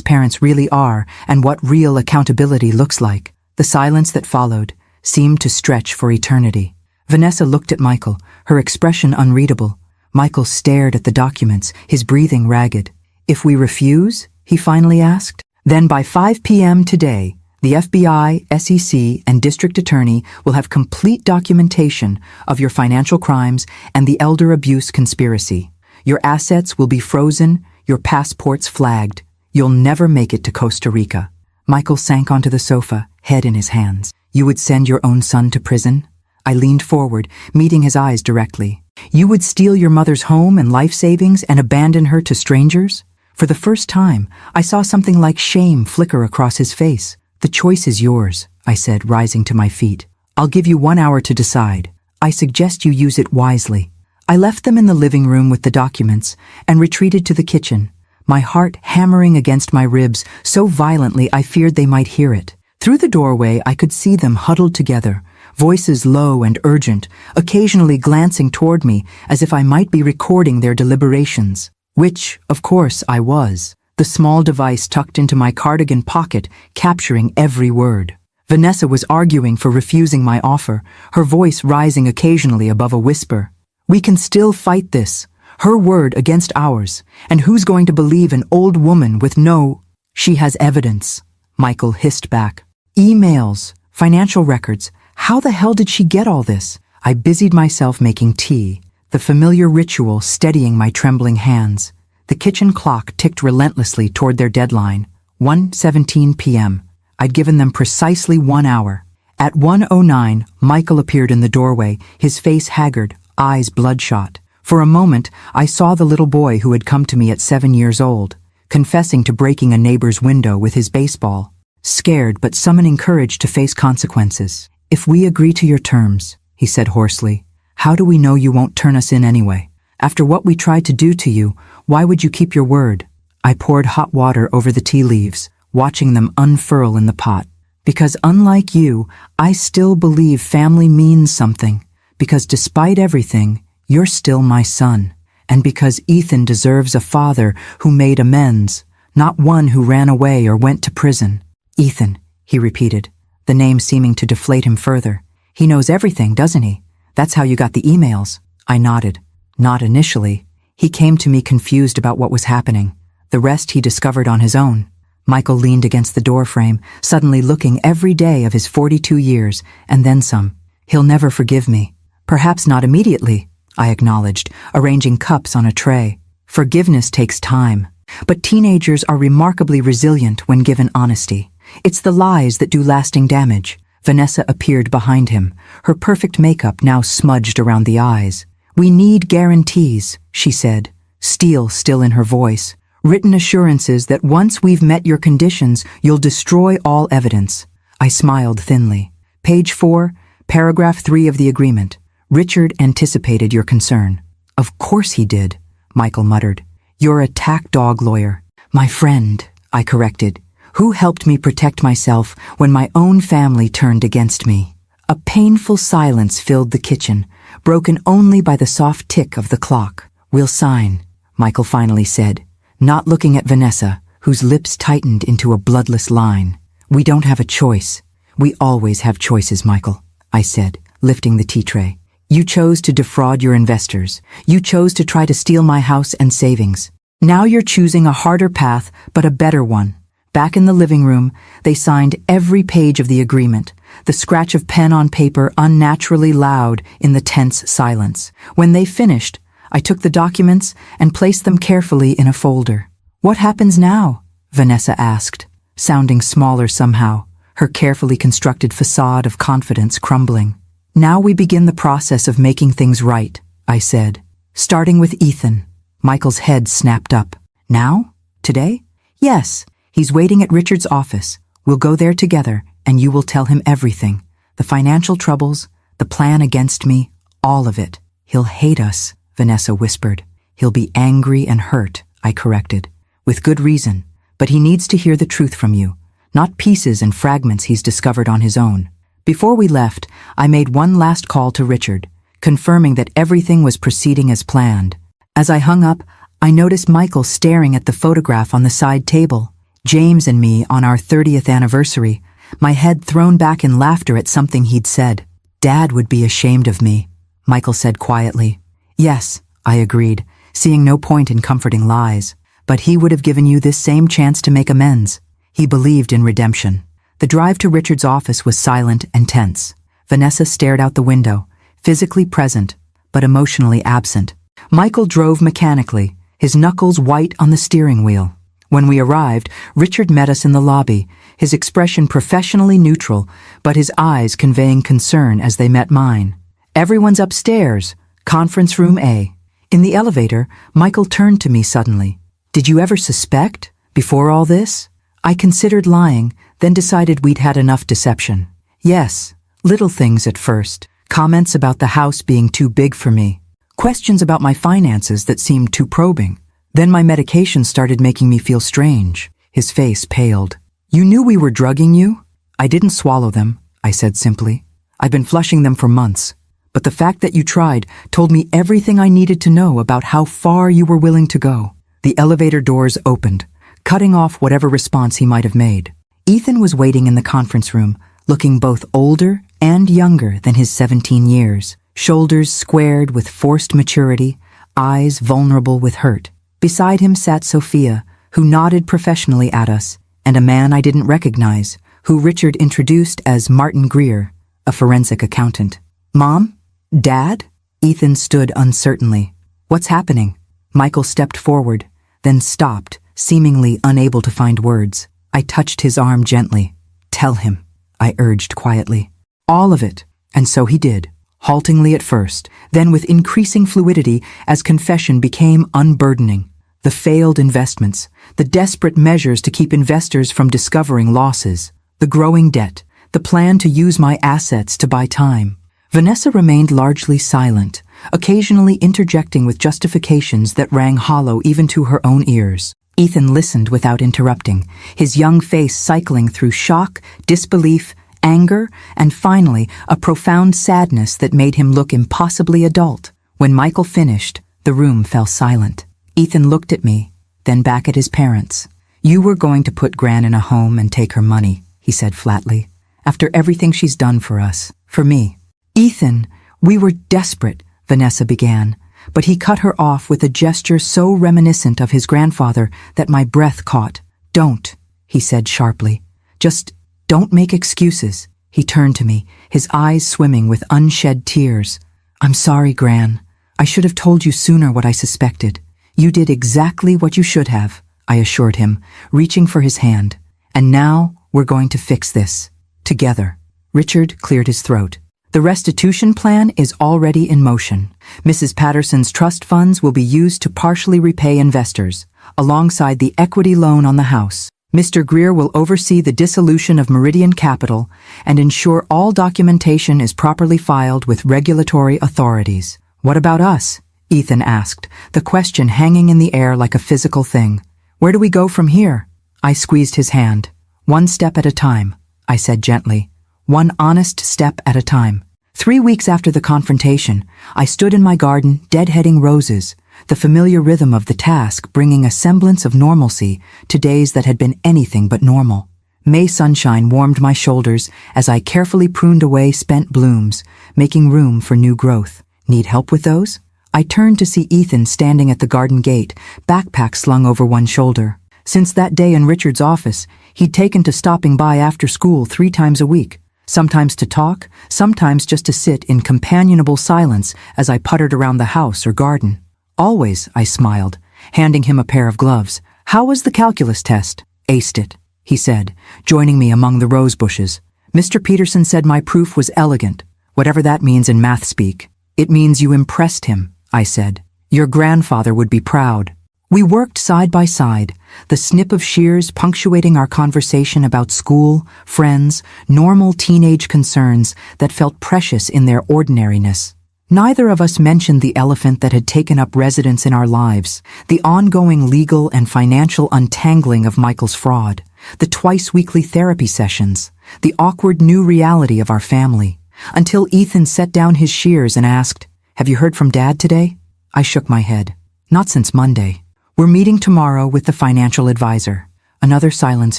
parents really are and what real accountability looks like. The silence that followed seemed to stretch for eternity. Vanessa looked at Michael, her expression unreadable. Michael stared at the documents, his breathing ragged. If we refuse, he finally asked, then by 5 p.m. today, the FBI, SEC, and district attorney will have complete documentation of your financial crimes and the elder abuse conspiracy. Your assets will be frozen, your passports flagged. You'll never make it to Costa Rica. Michael sank onto the sofa, head in his hands. You would send your own son to prison? I leaned forward, meeting his eyes directly. You would steal your mother's home and life savings and abandon her to strangers? For the first time, I saw something like shame flicker across his face. The choice is yours, I said, rising to my feet. I'll give you 1 hour to decide. I suggest you use it wisely. I left them in the living room with the documents and retreated to the kitchen, my heart hammering against my ribs so violently I feared they might hear it. Through the doorway, I could see them huddled together, voices low and urgent, occasionally glancing toward me as if I might be recording their deliberations. Which, of course, I was, the small device tucked into my cardigan pocket, capturing every word. Vanessa was arguing for refusing my offer, her voice rising occasionally above a whisper. We can still fight this, her word against ours, and who's going to believe an old woman with no... She has evidence, Michael hissed back. Emails, financial records. How the hell did she get all this? I busied myself making tea, the familiar ritual steadying my trembling hands. The kitchen clock ticked relentlessly toward their deadline, 1:17 p.m. I'd given them precisely 1 hour. At 1:09, Michael appeared in the doorway, his face haggard, eyes bloodshot. For a moment, I saw the little boy who had come to me at 7 years old, confessing to breaking a neighbor's window with his baseball, scared but summoning courage to face consequences. If we agree to your terms, he said hoarsely, how do we know you won't turn us in anyway? After what we tried to do to you, why would you keep your word? I poured hot water over the tea leaves, watching them unfurl in the pot. Because unlike you, I still believe family means something. Because despite everything, you're still my son. And because Ethan deserves a father who made amends, not one who ran away or went to prison. Ethan, he repeated, the name seeming to deflate him further. He knows everything, doesn't he? That's how you got the emails. I nodded. Not initially. He came to me confused about what was happening. The rest he discovered on his own. Michael leaned against the doorframe, suddenly looking every day of his 42 years, and then some. He'll never forgive me. Perhaps not immediately, I acknowledged, arranging cups on a tray. Forgiveness takes time. But teenagers are remarkably resilient when given honesty. It's the lies that do lasting damage. Vanessa appeared behind him, her perfect makeup now smudged around the eyes. "We need guarantees," she said, steel still in her voice. "Written assurances that once we've met your conditions, you'll destroy all evidence." I smiled thinly. "Page 4, paragraph 3 of the agreement. Richard anticipated your concern." "Of course he did," Michael muttered. "You're a tack dog lawyer." "My friend," I corrected, "who helped me protect myself when my own family turned against me." A painful silence filled the kitchen, broken only by the soft tick of the clock. "We'll sign," Michael finally said, not looking at Vanessa, whose lips tightened into a bloodless line. "We don't have a choice." "We always have choices, Michael," I said, lifting the tea tray. "You chose to defraud your investors. You chose to try to steal my house and savings. Now you're choosing a harder path, but a better one." Back in the living room, they signed every page of the agreement, the scratch of pen on paper unnaturally loud in the tense silence. When they finished, I took the documents and placed them carefully in a folder. "What happens now?" Vanessa asked, sounding smaller somehow, her carefully constructed facade of confidence crumbling. "Now we begin the process of making things right," I said, "starting with Ethan." Michael's head snapped up. "Now? Today?" "Yes. He's waiting at Richard's office. We'll go there together, and you will tell him everything. The financial troubles, the plan against me, all of it." "He'll hate us," Vanessa whispered. "He'll be angry and hurt," I corrected. "With good reason, but he needs to hear the truth from you, not pieces and fragments he's discovered on his own." Before we left, I made one last call to Richard, confirming that everything was proceeding as planned. As I hung up, I noticed Michael staring at the photograph on the side table. James and me on our 30th anniversary, my head thrown back in laughter at something he'd said. "Dad would be ashamed of me," Michael said quietly. "Yes," I agreed, seeing no point in comforting lies. "But he would have given you this same chance to make amends." He believed in redemption. The drive to Richard's office was silent and tense. Vanessa stared out the window, physically present, but emotionally absent. Michael drove mechanically, his knuckles white on the steering wheel. When we arrived, Richard met us in the lobby, his expression professionally neutral, but his eyes conveying concern as they met mine. "Everyone's upstairs, conference room A." In the elevator, Michael turned to me suddenly. "Did you ever suspect, before all this?" I considered lying, then decided we'd had enough deception. "Yes, little things at first. Comments about the house being too big for me. Questions about my finances that seemed too probing. Then my medication started making me feel strange." His face paled. "You knew we were drugging you?" "I didn't swallow them," I said simply. "I've been flushing them for months. But the fact that you tried told me everything I needed to know about how far you were willing to go." The elevator doors opened, cutting off whatever response he might have made. Ethan was waiting in the conference room, looking both older and younger than his 17 years, shoulders squared with forced maturity, eyes vulnerable with hurt. Beside him sat Sophia, who nodded professionally at us, and a man I didn't recognize, who Richard introduced as Martin Greer, a forensic accountant. "Mom? Dad?" Ethan stood uncertainly. "What's happening?" Michael stepped forward, then stopped, seemingly unable to find words. I touched his arm gently. "Tell him," I urged quietly. "All of it." And so he did, haltingly at first, then with increasing fluidity as confession became unburdening. The failed investments, the desperate measures to keep investors from discovering losses, the growing debt, the plan to use my assets to buy time. Vanessa remained largely silent, occasionally interjecting with justifications that rang hollow even to her own ears. Ethan listened without interrupting, his young face cycling through shock, disbelief, anger, and finally a profound sadness that made him look impossibly adult. When Michael finished, the room fell silent. Ethan looked at me, then back at his parents. "You were going to put Gran in a home and take her money," he said flatly, "after everything she's done for us, for me." "Ethan, we were desperate," Vanessa began, but he cut her off with a gesture so reminiscent of his grandfather that my breath caught. "Don't," he said sharply. "Just don't make excuses." He turned to me, his eyes swimming with unshed tears. "I'm sorry, Gran. I should have told you sooner what I suspected. You did exactly what you should have. I assured him, reaching for his hand. And now we're going to fix this. Together. Richard cleared his throat. The restitution plan is already in motion. Mrs. Patterson's trust funds will be used to partially repay investors, alongside the equity loan on the house. Mr. Greer will oversee the dissolution of Meridian Capital and ensure all documentation is properly filed with regulatory authorities. What about us? Ethan asked, the question hanging in the air like a physical thing. Where do we go from here? I squeezed his hand. One step at a time, I said gently. One honest step at a time. 3 weeks after the confrontation, I stood in my garden, deadheading roses, the familiar rhythm of the task bringing a semblance of normalcy to days that had been anything but normal. May sunshine warmed my shoulders as I carefully pruned away spent blooms, making room for new growth. Need help with those? I turned to see Ethan standing at the garden gate, backpack slung over one shoulder. Since that day in Richard's office, he'd taken to stopping by after school 3 times a week. Sometimes to talk, sometimes just to sit in companionable silence as I puttered around the house or garden. Always, I smiled, handing him a pair of gloves. How was the calculus test? Aced it, he said, joining me among the rose bushes. Mr. Peterson said my proof was elegant, whatever that means in math speak. It means you impressed him, I said. Your grandfather would be proud. We worked side by side, the snip of shears punctuating our conversation about school, friends, normal teenage concerns that felt precious in their ordinariness. Neither of us mentioned the elephant that had taken up residence in our lives, the ongoing legal and financial untangling of Michael's fraud, the twice-weekly therapy sessions, the awkward new reality of our family, until Ethan set down his shears and asked, "Have you heard from Dad today?" I shook my head. Not since Monday. We're meeting tomorrow with the financial advisor. Another silence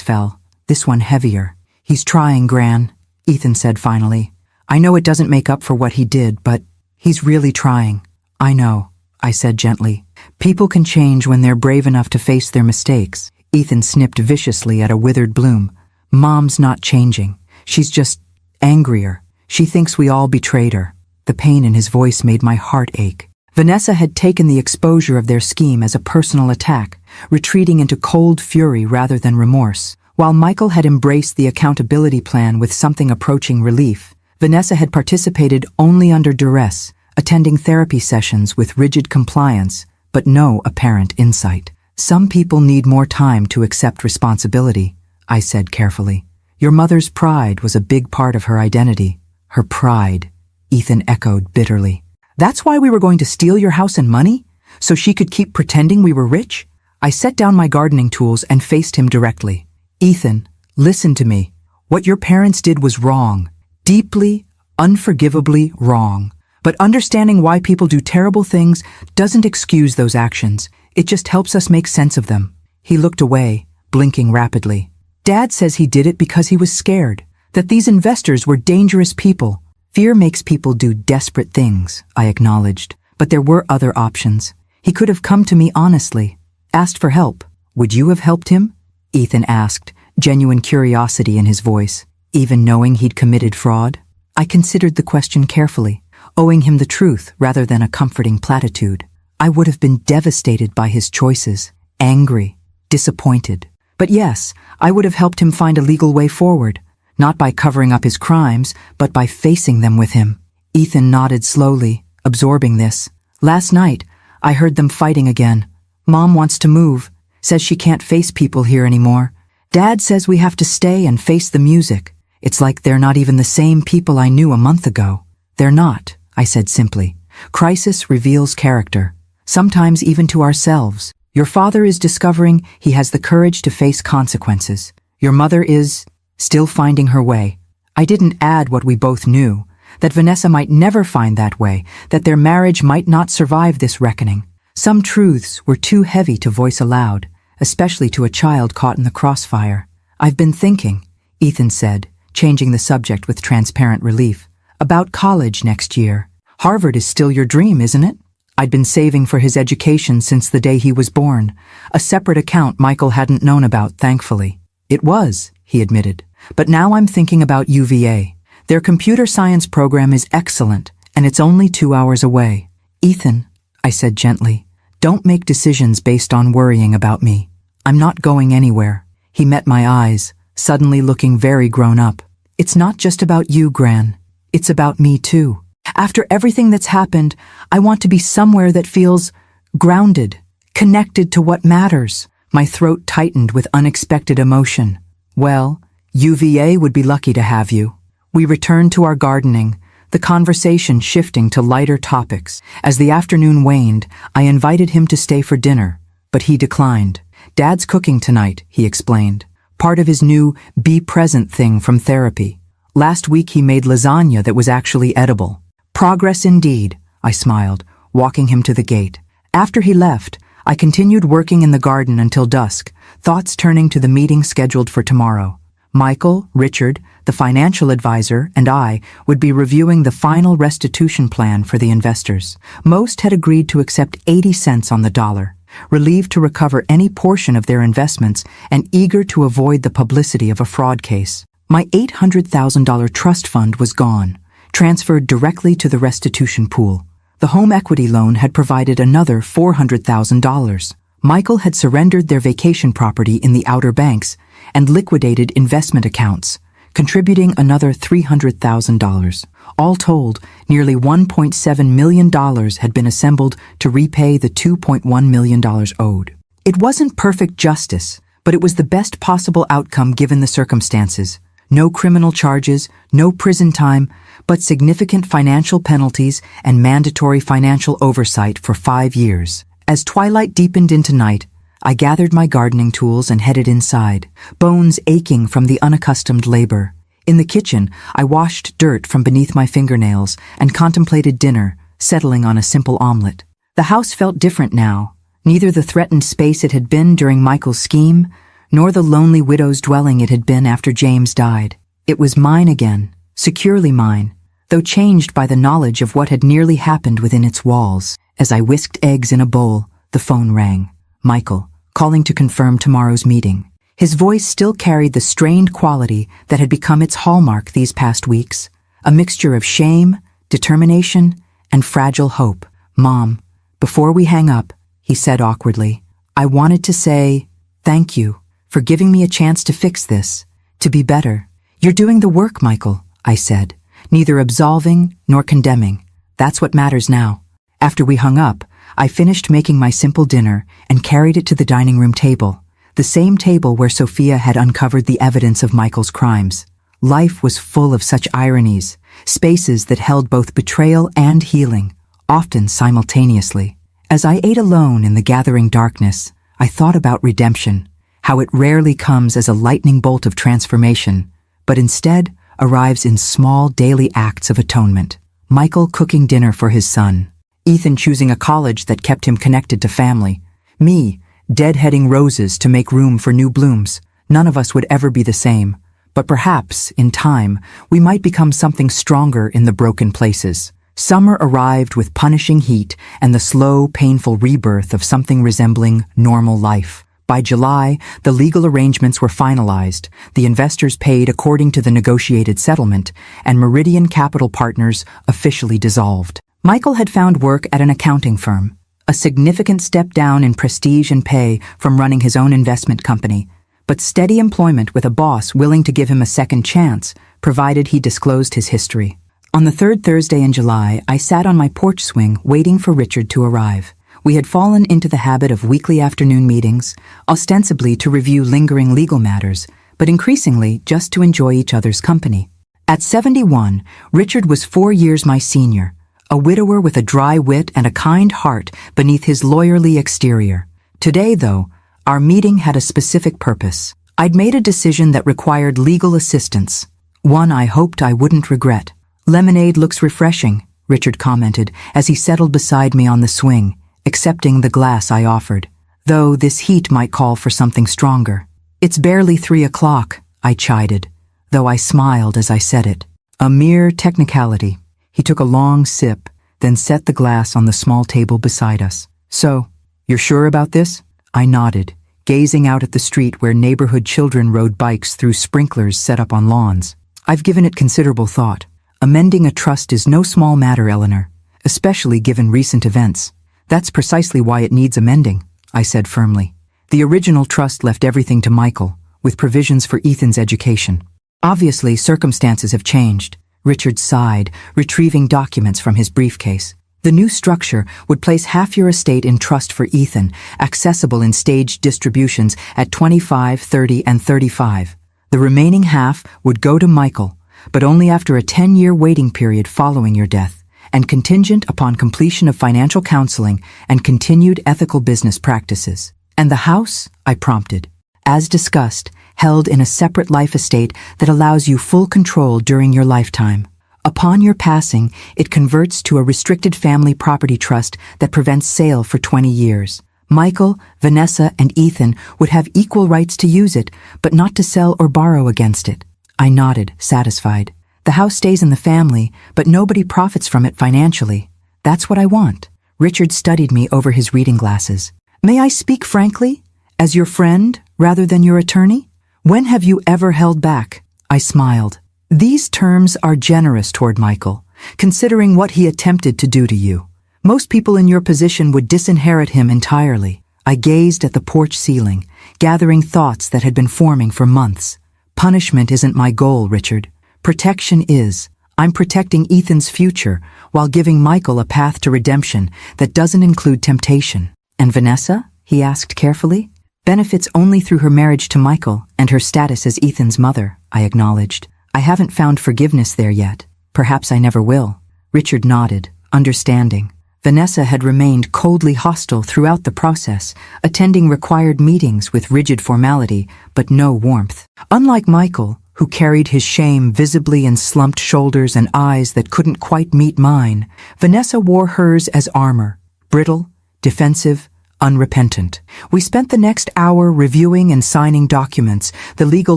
fell, this one heavier. He's trying, Gran, Ethan said finally. I know it doesn't make up for what he did, but he's really trying. I know, I said gently. People can change when they're brave enough to face their mistakes. Ethan snipped viciously at a withered bloom. Mom's not changing. She's just angrier. She thinks we all betrayed her. The pain in his voice made my heart ache. Vanessa had taken the exposure of their scheme as a personal attack, retreating into cold fury rather than remorse. While Michael had embraced the accountability plan with something approaching relief, Vanessa had participated only under duress, attending therapy sessions with rigid compliance, but no apparent insight. Some people need more time to accept responsibility, I said carefully. Your mother's pride was a big part of her identity. Her pride, Ethan echoed bitterly. That's why we were going to steal your house and money? So she could keep pretending we were rich? I set down my gardening tools and faced him directly. Ethan, listen to me. What your parents did was wrong. Deeply, unforgivably wrong. But understanding why people do terrible things doesn't excuse those actions. It just helps us make sense of them. He looked away, blinking rapidly. Dad says he did it because he was scared, that these investors were dangerous people. Fear makes people do desperate things, I acknowledged, but there were other options. He could have come to me honestly, asked for help. Would you have helped him? Ethan asked, genuine curiosity in his voice, even knowing he'd committed fraud. I considered the question carefully, owing him the truth rather than a comforting platitude. I would have been devastated by his choices, angry, disappointed. But yes, I would have helped him find a legal way forward. Not by covering up his crimes, but by facing them with him. Ethan nodded slowly, absorbing this. Last night, I heard them fighting again. Mom wants to move, says she can't face people here anymore. Dad says we have to stay and face the music. It's like they're not even the same people I knew a month ago. They're not, I said simply. Crisis reveals character, sometimes even to ourselves. Your father is discovering he has the courage to face consequences. Your mother is still finding her way. I didn't add what we both knew, that Vanessa might never find that way, that their marriage might not survive this reckoning. Some truths were too heavy to voice aloud, especially to a child caught in the crossfire. I've been thinking, Ethan said, changing the subject with transparent relief, about college next year. Harvard is still your dream, isn't it? I'd been saving for his education since the day he was born, a separate account Michael hadn't known about, thankfully. It was, he admitted. But now I'm thinking about UVA. Their computer science program is excellent, and it's only 2 hours away. Ethan, I said gently, don't make decisions based on worrying about me. I'm not going anywhere. He met my eyes, suddenly looking very grown up. It's not just about you, Gran. It's about me too. After everything that's happened, I want to be somewhere that feels grounded, connected to what matters. My throat tightened with unexpected emotion. Well, UVA would be lucky to have you. We returned to our gardening, the conversation shifting to lighter topics. As the afternoon waned, I invited him to stay for dinner, but he declined. Dad's cooking tonight, he explained. Part of his new be present thing from therapy. Last week he made lasagna that was actually edible. Progress indeed, I smiled, walking him to the gate. After he left, I continued working in the garden until dusk, thoughts turning to the meeting scheduled for tomorrow. Michael, Richard, the financial advisor, and I would be reviewing the final restitution plan for the investors. Most had agreed to accept 80 cents on the dollar, relieved to recover any portion of their investments and eager to avoid the publicity of a fraud case. My $800,000 trust fund was gone, transferred directly to the restitution pool. The home equity loan had provided another $400,000. Michael had surrendered their vacation property in the Outer Banks and liquidated investment accounts, contributing another $300,000. All told, nearly $1.7 million had been assembled to repay the $2.1 million owed. It wasn't perfect justice, but it was the best possible outcome given the circumstances. No criminal charges, no prison time, but significant financial penalties and mandatory financial oversight for 5 years. As twilight deepened into night, I gathered my gardening tools and headed inside, bones aching from the unaccustomed labor. In the kitchen, I washed dirt from beneath my fingernails and contemplated dinner, settling on a simple omelet. The house felt different now, neither the threatened space it had been during Michael's scheme, nor the lonely widow's dwelling it had been after James died. It was mine again, securely mine, though changed by the knowledge of what had nearly happened within its walls. As I whisked eggs in a bowl, the phone rang. Michael, calling to confirm tomorrow's meeting. His voice still carried the strained quality that had become its hallmark these past weeks, a mixture of shame, determination, and fragile hope. Mom, before we hang up, he said awkwardly, I wanted to say thank you for giving me a chance to fix this, to be better. You're doing the work, Michael, I said, neither absolving nor condemning. That's what matters now. After we hung up, I finished making my simple dinner and carried it to the dining room table, the same table where Sophia had uncovered the evidence of Michael's crimes. Life was full of such ironies, spaces that held both betrayal and healing, often simultaneously. As I ate alone in the gathering darkness, I thought about redemption, how it rarely comes as a lightning bolt of transformation, but instead arrives in small daily acts of atonement. Michael cooking dinner for his son, Ethan choosing a college that kept him connected to family, me deadheading roses to make room for new blooms. None of us would ever be the same, but perhaps, in time, we might become something stronger in the broken places. Summer arrived with punishing heat and the slow, painful rebirth of something resembling normal life. By July, the legal arrangements were finalized, the investors paid according to the negotiated settlement, and Meridian Capital Partners officially dissolved. Michael had found work at an accounting firm, a significant step down in prestige and pay from running his own investment company, but steady employment with a boss willing to give him a second chance, provided he disclosed his history. On the third Thursday in July, I sat on my porch swing waiting for Richard to arrive. We had fallen into the habit of weekly afternoon meetings, ostensibly to review lingering legal matters, but increasingly just to enjoy each other's company. At 71, Richard was 4 years my senior, a widower with a dry wit and a kind heart beneath his lawyerly exterior. Today, though, our meeting had a specific purpose. I'd made a decision that required legal assistance, one I hoped I wouldn't regret. Lemonade looks refreshing, Richard commented as he settled beside me on the swing, accepting the glass I offered, though this heat might call for something stronger. It's barely 3 o'clock, I chided, though I smiled as I said it. A mere technicality. He took a long sip, then set the glass on the small table beside us. So, you're sure about this? I nodded, gazing out at the street where neighborhood children rode bikes through sprinklers set up on lawns. I've given it considerable thought. Amending a trust is no small matter, Eleanor, especially given recent events. That's precisely why it needs amending, I said firmly. The original trust left everything to Michael, with provisions for Ethan's education. Obviously, circumstances have changed. Richard sighed, retrieving documents from his briefcase. The new structure would place half your estate in trust for Ethan, accessible in staged distributions at 25, 30, and 35. The remaining half would go to Michael, but only after a 10-year waiting period following your death, and contingent upon completion of financial counseling and continued ethical business practices. And the house, I prompted, as discussed, held in a separate life estate that allows you full control during your lifetime. Upon your passing, it converts to a restricted family property trust that prevents sale for 20 years. Michael, Vanessa, and Ethan would have equal rights to use it, but not to sell or borrow against it. I nodded, satisfied. The house stays in the family, but nobody profits from it financially. That's what I want. Richard studied me over his reading glasses. May I speak frankly? As your friend, rather than your attorney? When have you ever held back? I smiled. These terms are generous toward Michael, considering what he attempted to do to you. Most people in your position would disinherit him entirely. I gazed at the porch ceiling, gathering thoughts that had been forming for months. Punishment isn't my goal, Richard. Protection is. I'm protecting Ethan's future while giving Michael a path to redemption that doesn't include temptation. And Vanessa? He asked carefully. Benefits only through her marriage to Michael and her status as Ethan's mother, I acknowledged. I haven't found forgiveness there yet. Perhaps I never will. Richard nodded, understanding. Vanessa had remained coldly hostile throughout the process, attending required meetings with rigid formality, but no warmth. Unlike Michael, who carried his shame visibly in slumped shoulders and eyes that couldn't quite meet mine, Vanessa wore hers as armor, brittle, defensive, unrepentant. We spent the next hour reviewing and signing documents, the legal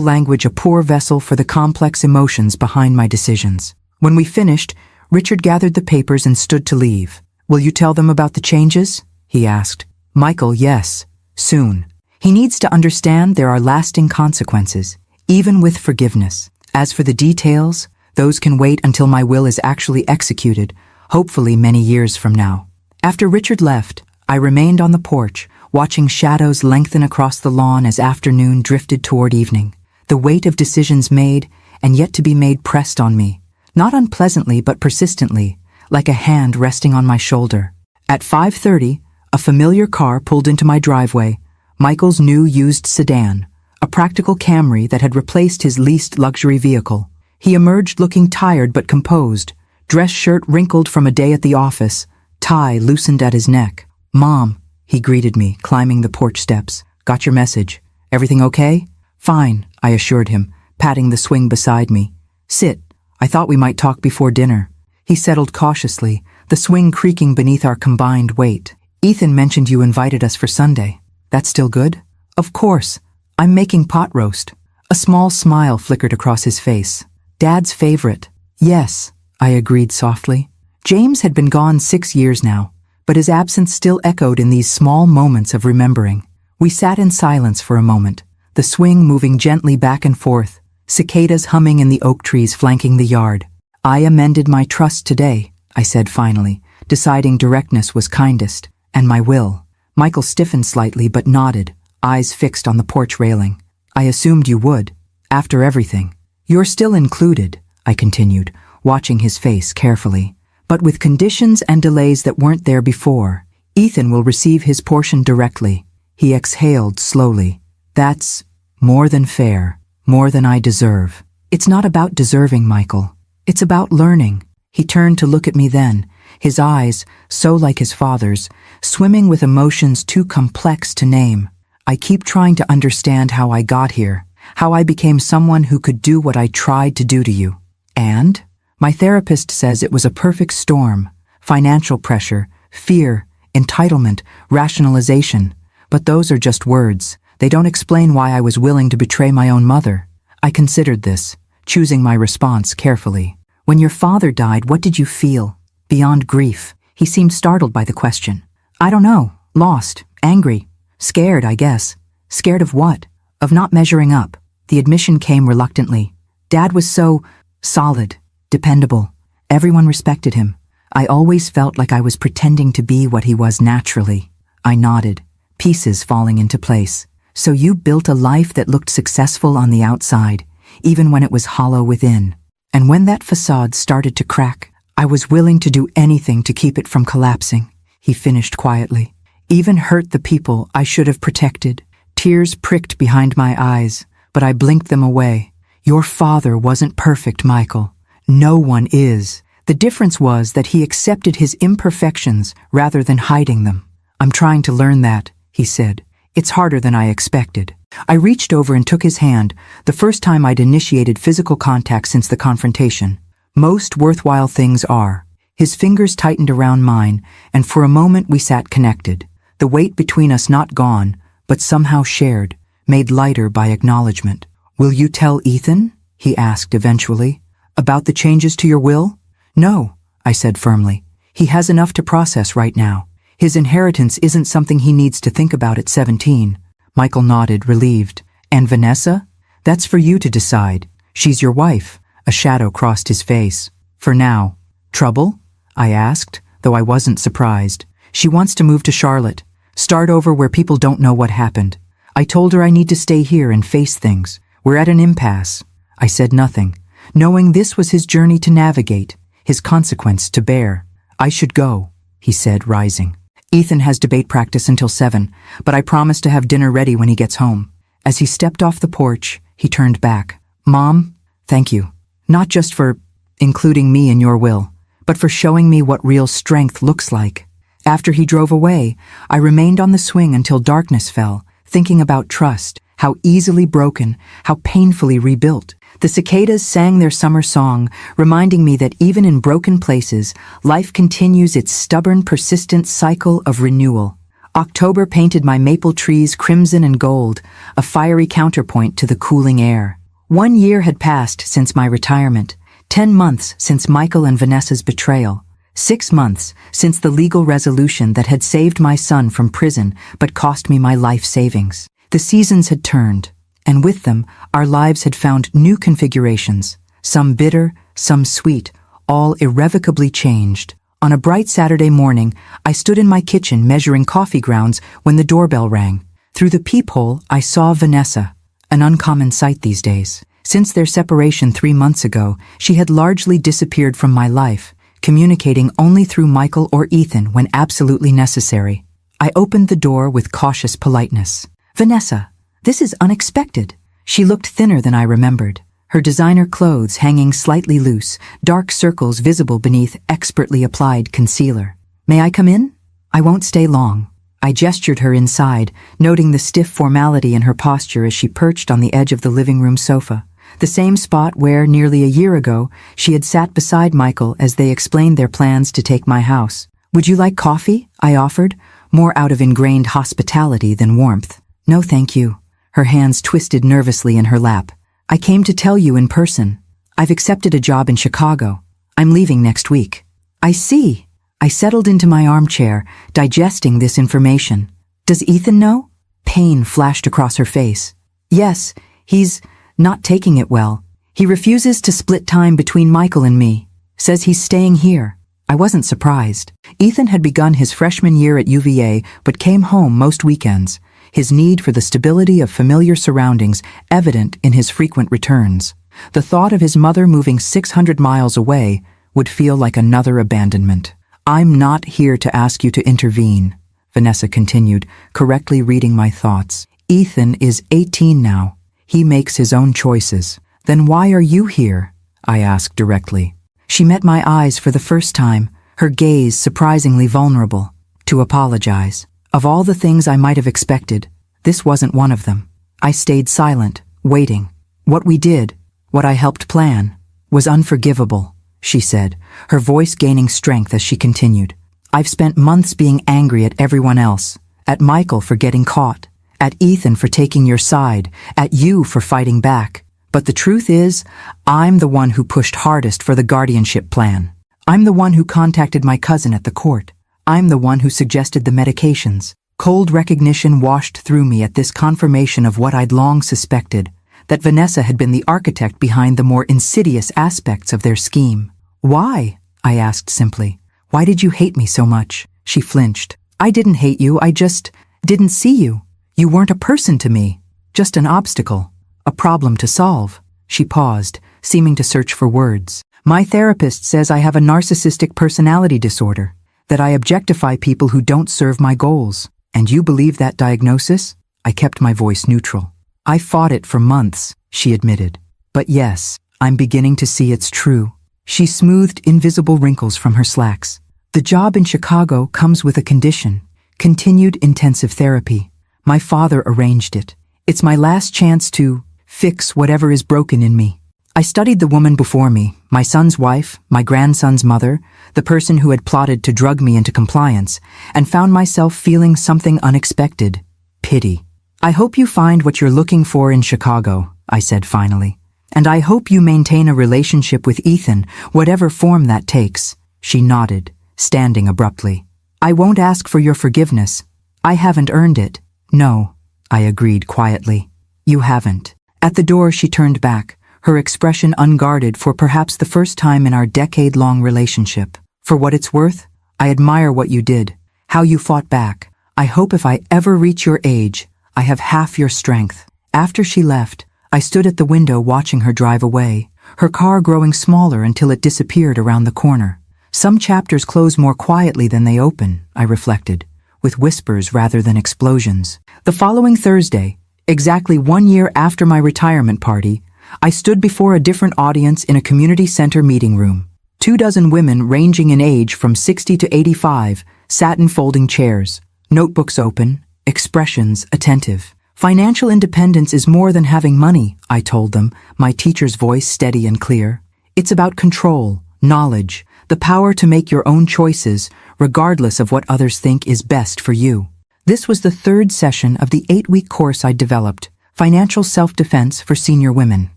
language a poor vessel for the complex emotions behind my decisions. When we finished, Richard gathered the papers and stood to leave. Will you tell them about the changes? He asked. Michael, yes. Soon. He needs to understand there are lasting consequences, even with forgiveness. As for the details, those can wait until my will is actually executed, hopefully many years from now. After Richard left, I remained on the porch, watching shadows lengthen across the lawn as afternoon drifted toward evening. The weight of decisions made and yet to be made pressed on me, not unpleasantly but persistently, like a hand resting on my shoulder. At 5:30, a familiar car pulled into my driveway, Michael's new used sedan, a practical Camry that had replaced his leased luxury vehicle. He emerged looking tired but composed, dress shirt wrinkled from a day at the office, tie loosened at his neck. Mom, he greeted me, climbing the porch steps. Got your message. Everything okay? Fine, I assured him, patting the swing beside me. Sit. I thought we might talk before dinner. He settled cautiously, the swing creaking beneath our combined weight. Ethan mentioned you invited us for Sunday. That's still good? Of course. I'm making pot roast. A small smile flickered across his face. Dad's favorite. Yes, I agreed softly. James had been gone 6 years now, but his absence still echoed in these small moments of remembering. We sat in silence for a moment, the swing moving gently back and forth, cicadas humming in the oak trees flanking the yard. I amended my trust today, I said finally, deciding directness was kindest, and my will. Michael stiffened slightly but nodded, eyes fixed on the porch railing. I assumed you would, after everything. You're still included, I continued, watching his face carefully. But with conditions and delays that weren't there before. Ethan will receive his portion directly. He exhaled slowly. That's more than fair, more than I deserve. It's not about deserving, Michael. It's about learning. He turned to look at me then, his eyes, so like his father's, swimming with emotions too complex to name. I keep trying to understand how I got here, how I became someone who could do what I tried to do to you. And? My therapist says it was a perfect storm. Financial pressure, fear, entitlement, rationalization. But those are just words. They don't explain why I was willing to betray my own mother. I considered this, choosing my response carefully. When your father died, what did you feel? Beyond grief. He seemed startled by the question. I don't know. Lost. Angry. Scared, I guess. Scared of what? Of not measuring up. The admission came reluctantly. Dad was so solid. Dependable. Everyone respected him. I always felt like I was pretending to be what he was naturally. I nodded. pieces falling into place. So you built a life that looked successful on the outside, even when it was hollow within. And when that facade started to crack, I was willing to do anything to keep it from collapsing, he finished quietly. Even hurt the people I should have protected. Tears pricked behind my eyes, but I blinked them away. Your father wasn't perfect, Michael. No one is. The difference was that he accepted his imperfections rather than hiding them. I'm trying to learn that, he said. It's harder than I expected. I reached over and took his hand, the first time I'd initiated physical contact since the confrontation. Most worthwhile things are. His fingers tightened around mine, and for a moment we sat connected. The weight between us not gone, but somehow shared, made lighter by acknowledgement. Will you tell Ethan? He asked eventually. About the changes to your will? No, I said firmly. He has enough to process right now. His inheritance isn't something he needs to think about at 17. Michael nodded, relieved. And Vanessa? That's for you to decide. She's your wife. A shadow crossed his face. For now. Trouble? I asked, though I wasn't surprised. She wants to move to Charlotte. Start over where people don't know what happened. I told her I need to stay here and face things. We're at an impasse. I said nothing, knowing this was his journey to navigate, his consequence to bear. I should go, he said, rising. Ethan has debate practice until 7, but I promise to have dinner ready when he gets home. As he stepped off the porch, he turned back. Mom, thank you. Not just for including me in your will, but for showing me what real strength looks like. After he drove away, I remained on the swing until darkness fell, thinking about trust, how easily broken, how painfully rebuilt. The cicadas sang their summer song, reminding me that even in broken places, life continues its stubborn, persistent cycle of renewal. October painted my maple trees crimson and gold, a fiery counterpoint to the cooling air. 1 year had passed since my retirement, 10 months since Michael and Vanessa's betrayal, 6 months since the legal resolution that had saved my son from prison but cost me my life savings. The seasons had turned, and with them, our lives had found new configurations, some bitter, some sweet, all irrevocably changed. On a bright Saturday morning, I stood in my kitchen measuring coffee grounds when the doorbell rang. Through the peephole, I saw Vanessa, an uncommon sight these days. Since their separation 3 months ago, she had largely disappeared from my life, communicating only through Michael or Ethan when absolutely necessary. I opened the door with cautious politeness. Vanessa, this is unexpected. She looked thinner than I remembered, her designer clothes hanging slightly loose, dark circles visible beneath expertly applied concealer. May I come in? I won't stay long. I gestured her inside, noting the stiff formality in her posture as she perched on the edge of the living room sofa, the same spot where, nearly a year ago, she had sat beside Michael as they explained their plans to take my house. Would you like coffee? I offered, more out of ingrained hospitality than warmth. No, thank you. Her hands twisted nervously in her lap. I came to tell you in person. I've accepted a job in Chicago. I'm leaving next week. I see. I settled into my armchair, digesting this information. Does Ethan know? Pain flashed across her face. Yes, he's not taking it well. He refuses to split time between Michael and me. Says he's staying here. I wasn't surprised. Ethan had begun his freshman year at UVA, but came home most weekends, his need for the stability of familiar surroundings evident in his frequent returns. The thought of his mother moving 600 miles away would feel like another abandonment. I'm not here to ask you to intervene, Vanessa continued, correctly reading my thoughts. Ethan is 18 now. He makes his own choices. Then why are you here? I asked directly. She met my eyes for the first time, her gaze surprisingly vulnerable. To apologize. Of all the things I might have expected, this wasn't one of them. I stayed silent, waiting. What we did, what I helped plan, was unforgivable, she said, her voice gaining strength as she continued. I've spent months being angry at everyone else, at Michael for getting caught, at Ethan for taking your side, at you for fighting back. But the truth is, I'm the one who pushed hardest for the guardianship plan. I'm the one who contacted my cousin at the court. I'm the one who suggested the medications. Cold recognition washed through me at this confirmation of what I'd long suspected, that Vanessa had been the architect behind the more insidious aspects of their scheme. Why? I asked simply. Why did you hate me so much? She flinched. I didn't hate you, I just Didn't see you. You weren't a person to me. Just an obstacle. A problem to solve. She paused, seeming to search for words. My therapist says I have a narcissistic personality disorder, that I objectify people who don't serve my goals. And you believe that diagnosis? I kept my voice neutral. I fought it for months, she admitted. But yes, I'm beginning to see it's true. She smoothed invisible wrinkles from her slacks. The job in Chicago comes with a condition: continued intensive therapy. My father arranged it. It's my last chance to fix whatever is broken in me. I studied the woman before me, my son's wife, my grandson's mother, the person who had plotted to drug me into compliance, and found myself feeling something unexpected: pity. I hope you find what you're looking for in Chicago, I said finally. And I hope you maintain a relationship with Ethan, whatever form that takes. She nodded, standing abruptly. I won't ask for your forgiveness. I haven't earned it. No, I agreed quietly. You haven't. At the door she turned back, her expression unguarded for perhaps the first time in our decade-long relationship. For what it's worth, I admire what you did, how you fought back. I hope if I ever reach your age, I have half your strength. After she left, I stood at the window watching her drive away, her car growing smaller until it disappeared around the corner. Some chapters close more quietly than they open, I reflected, with whispers rather than explosions. The following Thursday, exactly 1 year after my retirement party, I stood before a different audience in a community center meeting room. 24 women ranging in age from 60 to 85 sat in folding chairs, notebooks open, expressions attentive. Financial independence is more than having money, I told them, my teacher's voice steady and clear. It's about control, knowledge, the power to make your own choices, regardless of what others think is best for you. This was the third session of the 8-week course I'd developed, Financial Self-Defense for Senior Women.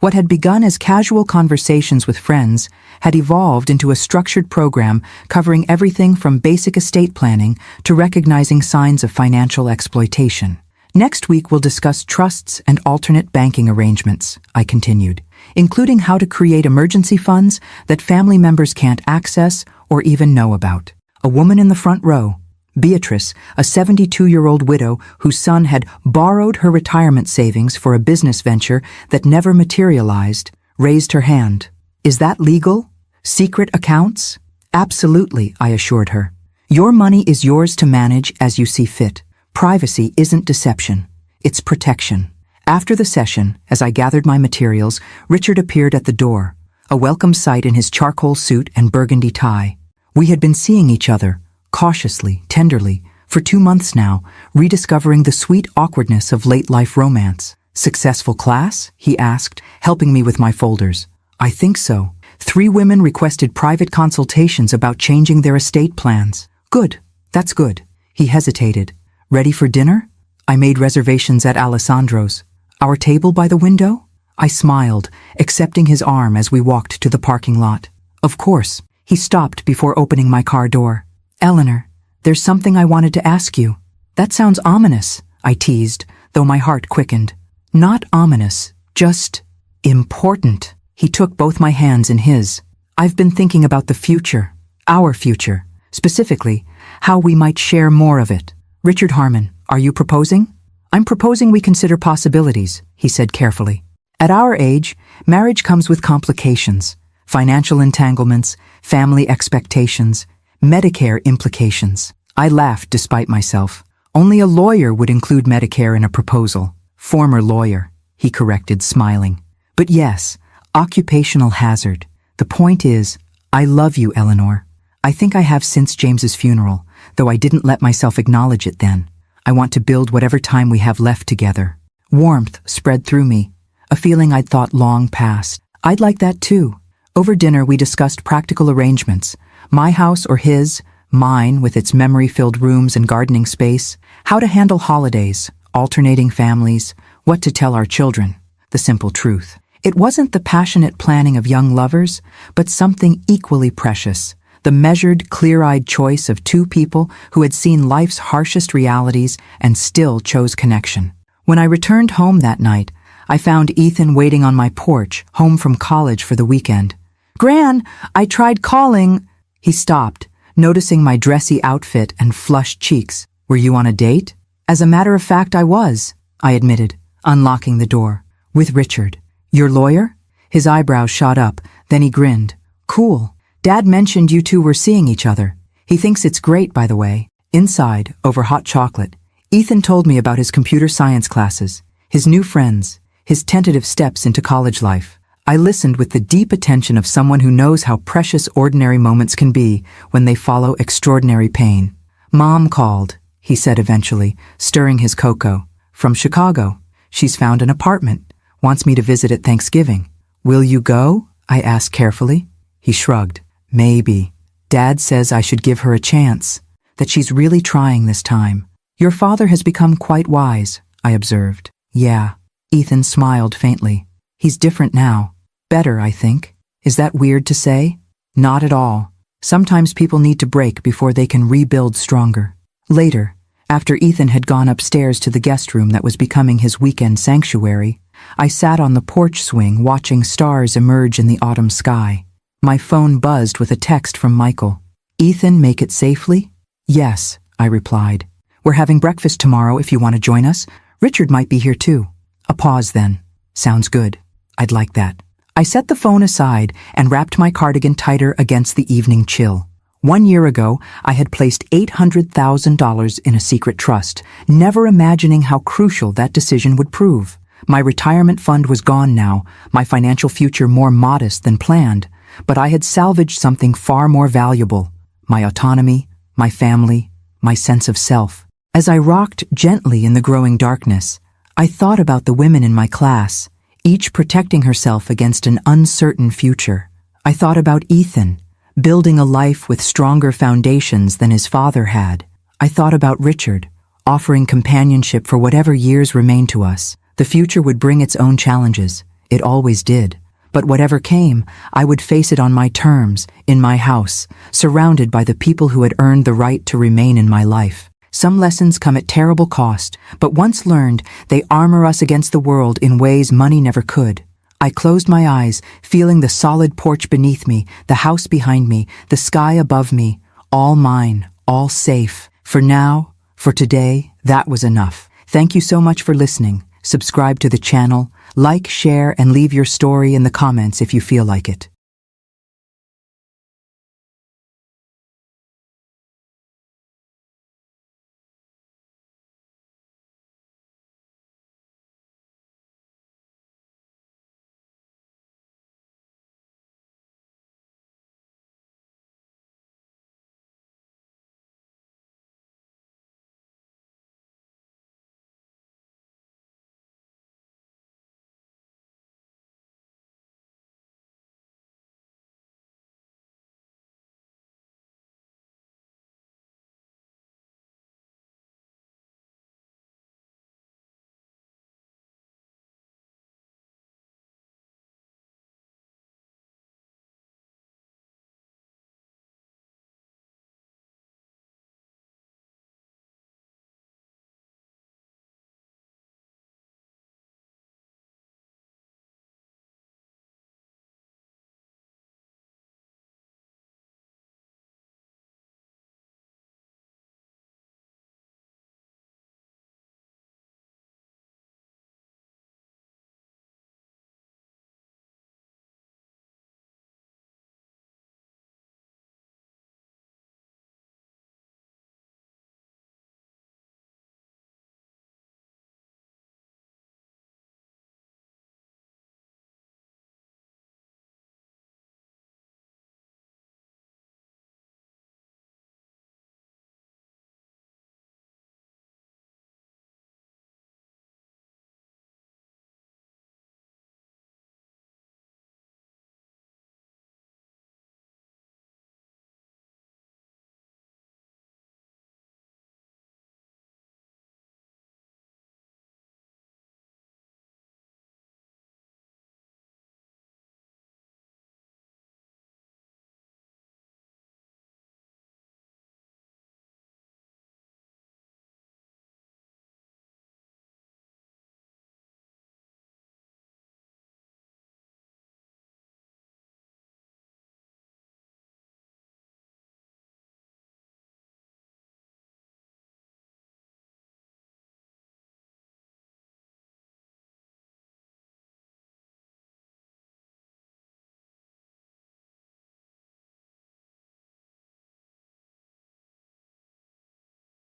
What had begun as casual conversations with friends had evolved into a structured program covering everything from basic estate planning to recognizing signs of financial exploitation. Next week we'll discuss trusts and alternate banking arrangements, I continued, including how to create emergency funds that family members can't access or even know about. A woman in the front row, Beatrice, a 72-year-old widow whose son had borrowed her retirement savings for a business venture that never materialized, raised her hand. Is that legal? Secret accounts? Absolutely, I assured her. Your money is yours to manage as you see fit. Privacy isn't deception, it's protection. After the session, as I gathered my materials, Richard appeared at the door, a welcome sight in his charcoal suit and burgundy tie. We had been seeing each other, cautiously, tenderly, for 2 months now, rediscovering the sweet awkwardness of late-life romance. Successful class? He asked, helping me with my folders. I think so. 3 women requested private consultations about changing their estate plans. Good, that's good. He hesitated. Ready for dinner? I made reservations at Alessandro's. Our table by the window? I smiled, accepting his arm as we walked to the parking lot. Of course. He stopped before opening my car door. Eleanor, there's something I wanted to ask you. That sounds ominous, I teased, though my heart quickened. Not ominous, just important. He took both my hands in his. I've been thinking about the future, our future, specifically, how we might share more of it. Richard Harmon, are you proposing? I'm proposing we consider possibilities, he said carefully. At our age, marriage comes with complications, financial entanglements, family expectations, Medicare implications. I laughed despite myself. Only a lawyer would include Medicare in a proposal. Former lawyer, he corrected, smiling. But yes, occupational hazard. The point is, I love you, Eleanor. I think I have since James's funeral, though I didn't let myself acknowledge it then. I want to build whatever time we have left together. Warmth spread through me, a feeling I'd thought long past. I'd like that too. Over dinner we discussed practical arrangements, my house or his, mine with its memory-filled rooms and gardening space, how to handle holidays, alternating families, what to tell our children, the simple truth. It wasn't the passionate planning of young lovers, but something equally precious, the measured, clear-eyed choice of 2 people who had seen life's harshest realities and still chose connection. When I returned home that night, I found Ethan waiting on my porch, home from college for the weekend. Gran, I tried calling. He stopped, noticing my dressy outfit and flushed cheeks. Were you on a date? As a matter of fact, I was, I admitted, unlocking the door. With Richard. Your lawyer? His eyebrows shot up, then he grinned. Cool. Dad mentioned you two were seeing each other. He thinks it's great, by the way. Inside, over hot chocolate, Ethan told me about his computer science classes, his new friends, his tentative steps into college life. I listened with the deep attention of someone who knows how precious ordinary moments can be when they follow extraordinary pain. Mom called, he said eventually, stirring his cocoa. From Chicago. She's found an apartment. Wants me to visit at Thanksgiving. Will you go? I asked carefully. He shrugged. Maybe. Dad says I should give her a chance. That she's really trying this time. Your father has become quite wise, I observed. Yeah. Ethan smiled faintly. He's different now. Better, I think. Is that weird to say? Not at all. Sometimes people need to break before they can rebuild stronger. Later, after Ethan had gone upstairs to the guest room that was becoming his weekend sanctuary, I sat on the porch swing watching stars emerge in the autumn sky. My phone buzzed with a text from Michael. Ethan, make it safely? Yes, I replied. We're having breakfast tomorrow if you want to join us. Richard might be here too. A pause then. Sounds good. I'd like that. I set the phone aside and wrapped my cardigan tighter against the evening chill. 1 year ago, I had placed $800,000 in a secret trust, never imagining how crucial that decision would prove. My retirement fund was gone now, my financial future more modest than planned, but I had salvaged something far more valuable: my autonomy, my family, my sense of self. As I rocked gently in the growing darkness, I thought about the women in my class, each protecting herself against an uncertain future. I thought about Ethan, building a life with stronger foundations than his father had. I thought about Richard, offering companionship for whatever years remained to us. The future would bring its own challenges. It always did. But whatever came, I would face it on my terms, in my house, surrounded by the people who had earned the right to remain in my life. Some lessons come at terrible cost, but once learned, they armor us against the world in ways money never could. I closed my eyes, feeling the solid porch beneath me, the house behind me, the sky above me, all mine, all safe. For now, for today, that was enough. Thank you so much for listening. Subscribe to the channel, like, share, and leave your story in the comments if you feel like it.